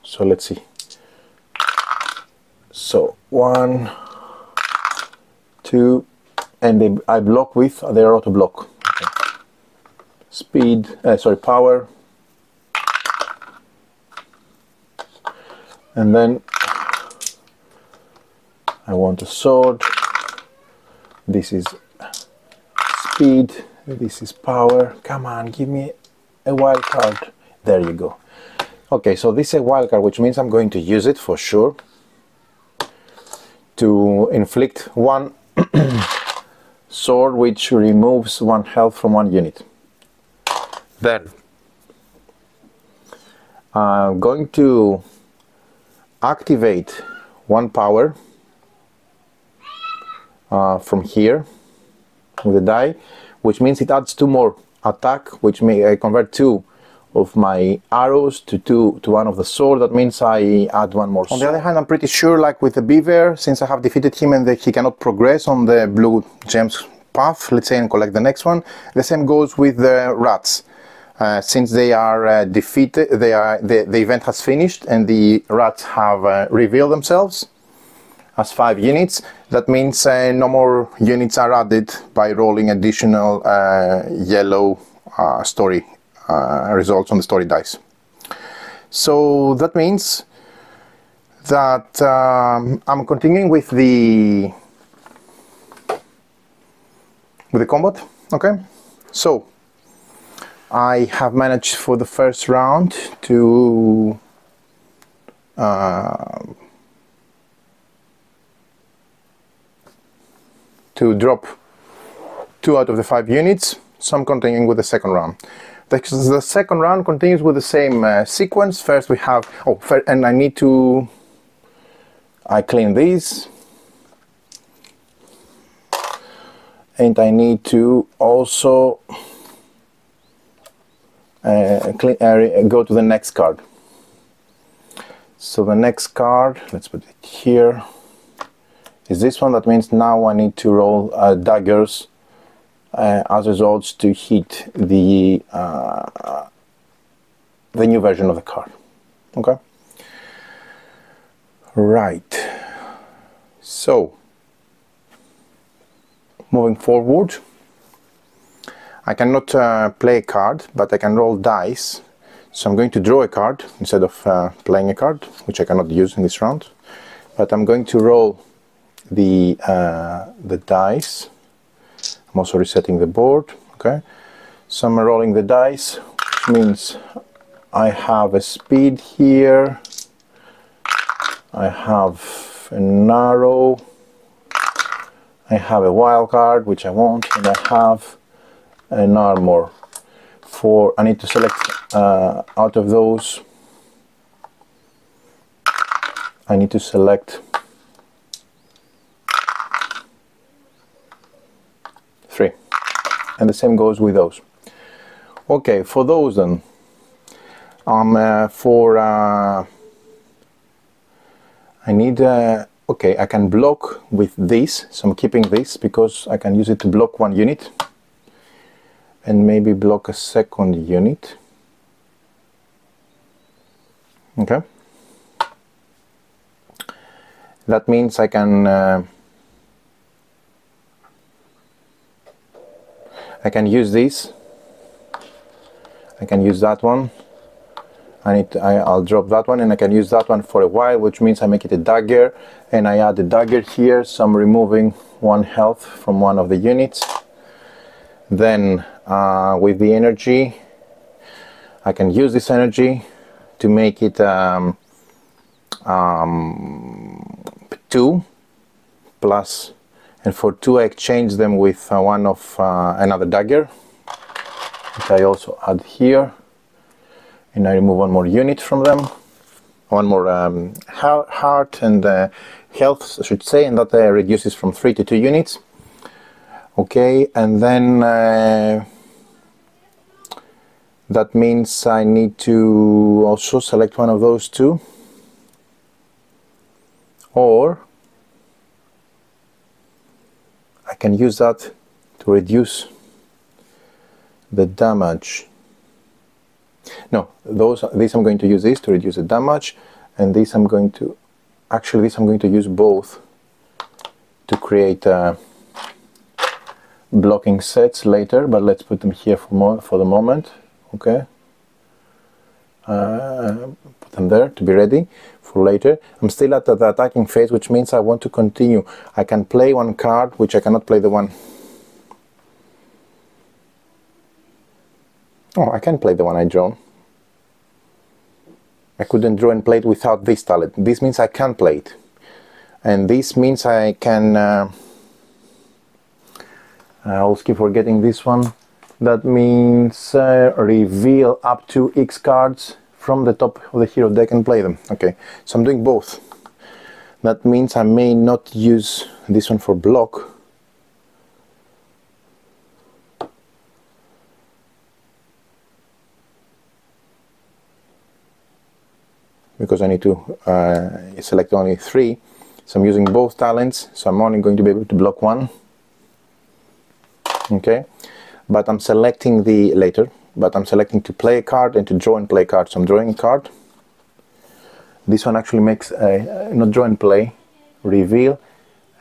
So let's see. So 1, 2, and I block with their auto block. Okay. Speed, power, and then I want a sword. This is speed, this is power. Come on, give me a wild card. There you go. Okay, so this is a wild card, which means I'm going to use it for sure to inflict 1 sword which removes 1 health from 1 unit. Then I'm going to activate 1 power from here with the die, which means it adds 2 more attack, which may I convert 2 of my arrows to 1 of the sword. That means I add 1 more sword. On the other hand, I'm pretty sure, like with the beaver, since I have defeated him and he cannot progress on the blue gems path, let's say, and collect the next one, the same goes with the rats. Since they are defeated, the event has finished and the rats have revealed themselves as 5 units. That means no more units are added by rolling additional yellow story results on the story dice. So that means that I'm continuing with the combat. Okay, so I have managed for the first round to drop 2 out of the 5 units. So I'm continuing with the second round. The second round continues with the same sequence. First we have, and I clean these, and I need to also go to the next card. So the next card, let's put it here, is this one. That means now I need to roll daggers as results to hit the new version of the card. Okay. Right. So moving forward, I cannot play a card, but I can roll dice. So I'm going to draw a card instead of playing a card, which I cannot use in this round. But I'm going to roll the dice. I'm also resetting the board. Okay, so I'm rolling the dice, which means I have a speed here, I have an arrow, I have a wild card, which I want, and I have an armor. I need to select out of those. I need to select 3, and the same goes with those. Okay, for those then, I need, okay, I can block with this, so I'm keeping this because I can use it to block one unit and maybe block a second unit. Okay, that means I can use this, I can use that one, I'll drop that one, and I can use that one for a while, which means I make it a dagger, and I add a dagger here, so I'm removing 1 health from one of the units. Then with the energy, I can use this energy to make it 2 plus, and for 2 I exchange them with one of another dagger, which I also add here. And I remove 1 more unit from them, 1 more heart and health, I should say, and that reduces from 3 to 2 units. Okay, and then that means I need to also select one of those 2, or I can use that to reduce the damage. No, these I'm going to use this to reduce the damage, and this I'm going to, actually this I'm going to use both to create blocking sets later, but let's put them here for the moment. Okay, put them there to be ready for later. I'm still at the attacking phase, which means I want to continue. I can play 1 card, which I cannot play the one. Oh, I can play the one I drawn. I couldn't draw and play it without this talent. This means I can play it. And this means I can... I always keep forgetting this one. That means reveal up to X cards from the top of the hero deck and play them. Okay, so I'm doing both. That means I may not use this one for block. Because I need to select only 3, so I'm using both talents, so I'm only going to be able to block 1. Okay, but I'm selecting the later, but I'm selecting to play a card and to draw and play a card, so I'm drawing a card. This one actually makes not draw and play, reveal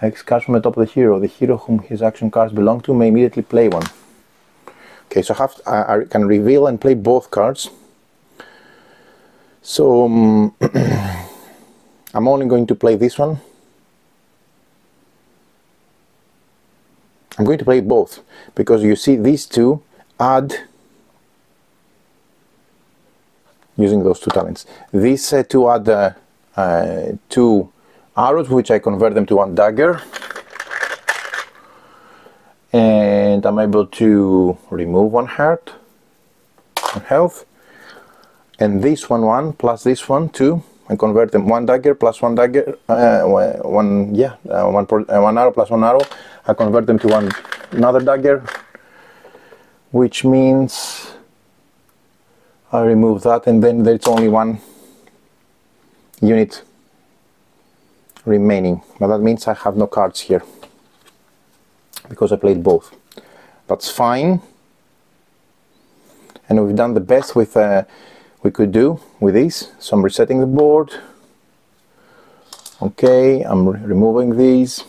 X cards from the top of the hero. The hero whom his action cards belong to may immediately play 1. Okay, so I can reveal and play both cards. So I'm only going to play this one. I'm going to play both, because you see these 2 add, using those 2 talents, these 2 add 2 arrows, which I convert them to 1 dagger, and I'm able to remove 1 heart, 1 health. And this one plus this one 2, I convert them 1 dagger plus 1 dagger, 1 arrow plus 1 arrow. I convert them to another dagger, which means I remove that, and then there's only 1 unit remaining. But that means I have no cards here because I played both. That's fine, and we've done the best with. We could do with these. So I'm resetting the board. Okay, I'm removing these.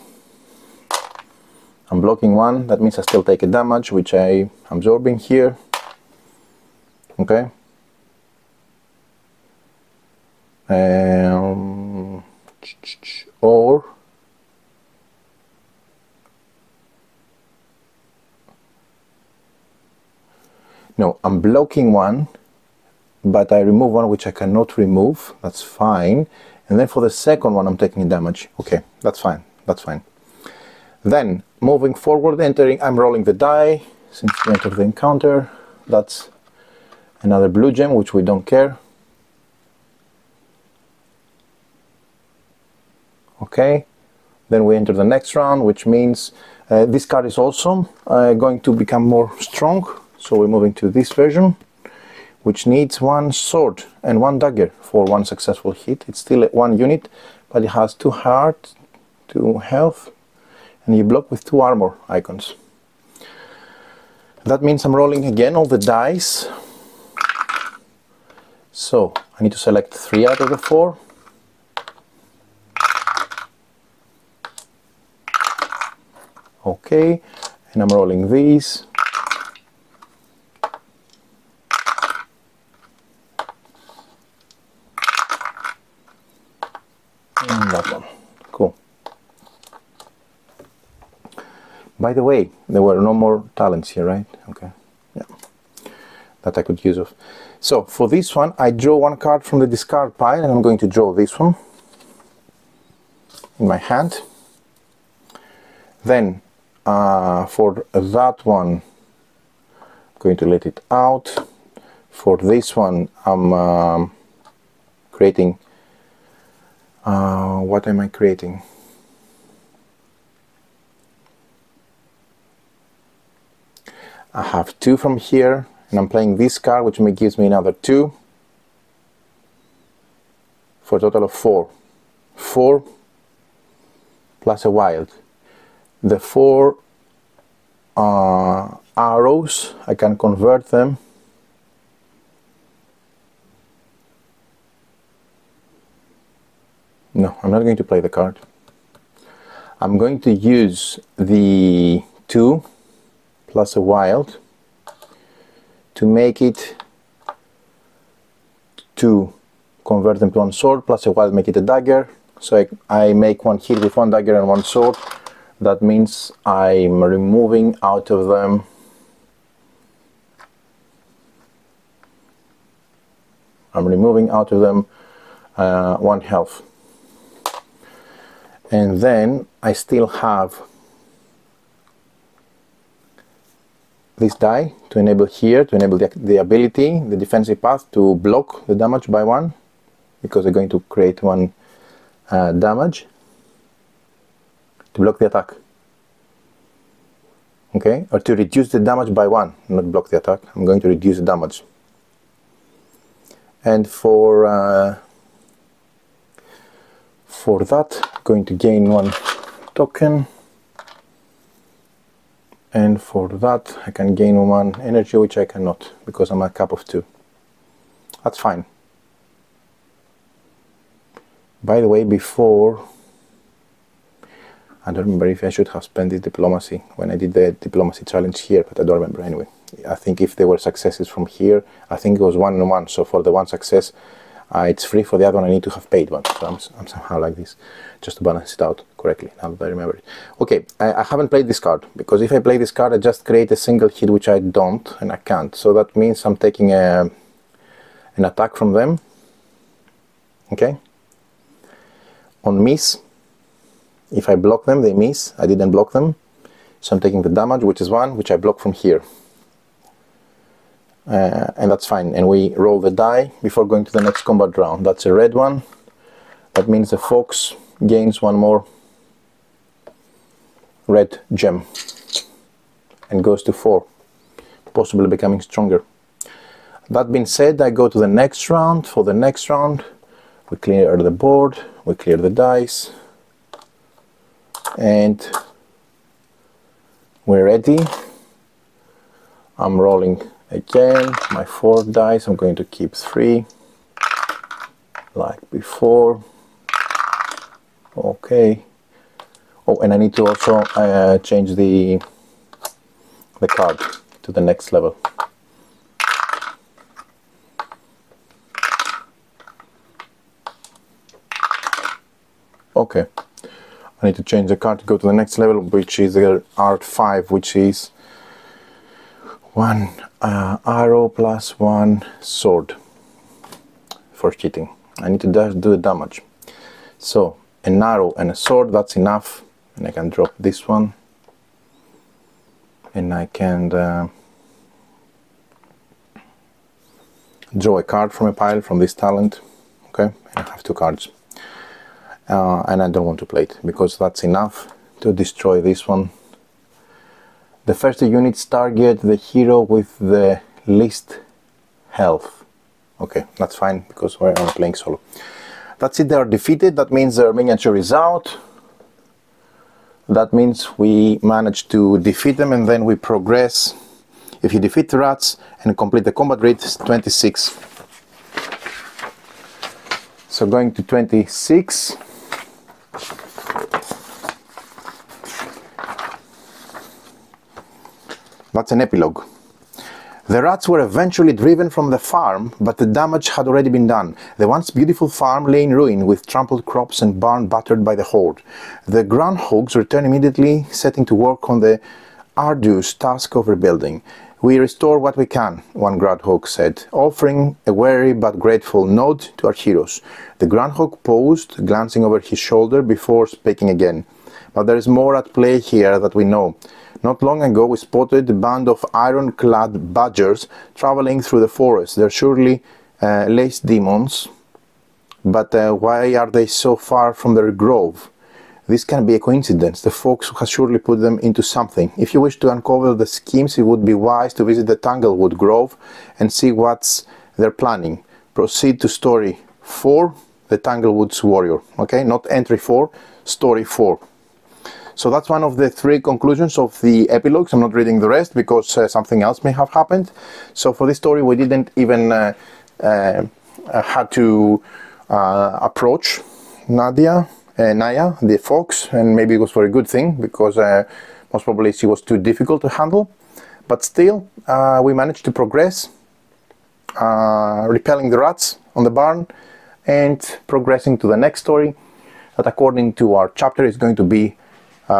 I'm blocking 1. That means I still take a damage, which I'm absorbing here. Okay. Or no, I'm blocking 1. But I remove 1 which I cannot remove. That's fine. And then for the second one I'm taking damage. Okay, that's fine. That's fine. Then moving forward, I'm rolling the die since we entered the encounter. That's another blue gem, which we don't care. Okay, then we enter the next round, which means this card is also going to become more strong. So we're moving to this version, which needs 1 sword and 1 dagger for 1 successful hit. It's still at 1 unit, but it has 2 heart, 2 health, and you block with 2 armor icons. That means I'm rolling again all the dice. So I need to select 3 out of the 4. Okay, and I'm rolling these. And that one. Cool. By the way, there were no more talents here, right? Okay. Yeah. That I could use of. So for this one, I draw 1 card from the discard pile, and I'm going to draw this one in my hand. Then for that one, I'm going to let it out. For this one, I'm creating. What am I creating? I have 2 from here, and I'm playing this card, which gives me another 2 for a total of 4. 4 plus a wild. The 4 arrows, I can convert them No, I'm not going to play the card. I'm going to use the 2 plus a wild to make it to convert them to 1 sword, plus a wild make it a dagger. So I make 1 hit with 1 dagger and 1 sword. That means I'm removing out of them one health. And then I still have this die to enable here, to enable the ability, the defensive path, to block the damage by 1, because they're going to create 1 damage to block the attack. Okay, or to reduce the damage by 1, not block the attack. I'm going to reduce the damage. And for that, I'm going to gain 1 token. And for that, I can gain 1 energy, which I cannot, because I'm a cap of 2. That's fine. By the way, before, I don't remember if I should have spent this diplomacy when I did the diplomacy challenge here, but I don't remember anyway. I think if there were successes from here, I think it was 1 and 1. So for the 1 success, it's free. For the other one, I need to have paid 1. So I'm somehow like this, just to balance it out correctly, now that I remember it. Okay, I haven't played this card, because if I play this card, I just create a single hit, which I don't, and I can't. So that means I'm taking an attack from them. Okay. On miss, if I block them, they miss. I didn't block them. So I'm taking the damage, which is 1, which I block from here. And that's fine. And we roll the die before going to the next combat round. That's a red one. That means the fox gains 1 more red gem and goes to 4, possibly becoming stronger. That being said, I go to the next round. For the next round, we clear the board, we clear the dice, and we're ready. I'm rolling again my 4 dice. I'm going to keep 3 like before. Okay. Oh, and I need to also change the card to the next level. Okay, I need to change the card to go to the next level, which is the art 5, which is 1 arrow plus 1 sword for hitting. I need to do the damage. So an arrow and a sword, that's enough, and I can drop this one, and I can draw a card from a pile from this talent. Okay, I have 2 cards. And I don't want to play it, because that's enough to destroy this one. The first 2 units target the hero with the least health. Okay, that's fine because we're playing solo. That's it, they are defeated. That means their miniature is out. That means we managed to defeat them, and then we progress. If you defeat the rats and complete the combat rate, it's 26. So going to 26. That's an epilogue. The rats were eventually driven from the farm, but the damage had already been done. The once beautiful farm lay in ruin, with trampled crops and barn battered by the horde. The groundhogs returned immediately, setting to work on the arduous task of rebuilding. "We restore what we can," one groundhog said, offering a wary but grateful nod to our heroes. The groundhog paused, glancing over his shoulder before speaking again. "But there is more at play here that we know. Not long ago we spotted a band of iron-clad badgers traveling through the forest. They're surely lace demons, but why are they so far from their grove? This can be a coincidence. The fox has surely put them into something. If you wish to uncover the schemes, it would be wise to visit the Tanglewood Grove and see what they're planning. Proceed to story 4, the Tanglewood's Warrior." Okay, not entry 4, story 4. So that's one of the 3 conclusions of the epilogues. I'm not reading the rest because something else may have happened. So for this story we didn't even had to approach Naya, the fox, and maybe it was for a good thing because most probably she was too difficult to handle. But still, we managed to progress, repelling the rats on the barn and progressing to the next story that, according to our chapter, is going to be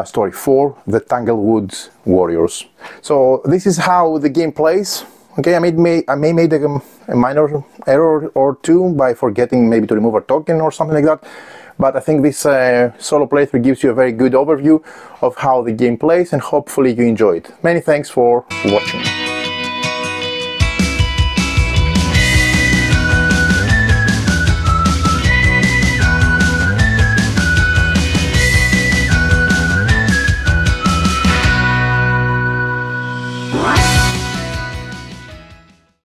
story 4, the Tanglewood's Warriors. So this is how the game plays. Okay, I may made a minor error or 2 by forgetting maybe to remove a token or something like that, but I think this solo playthrough gives you a very good overview of how the game plays, and hopefully you enjoy it. Many thanks for watching.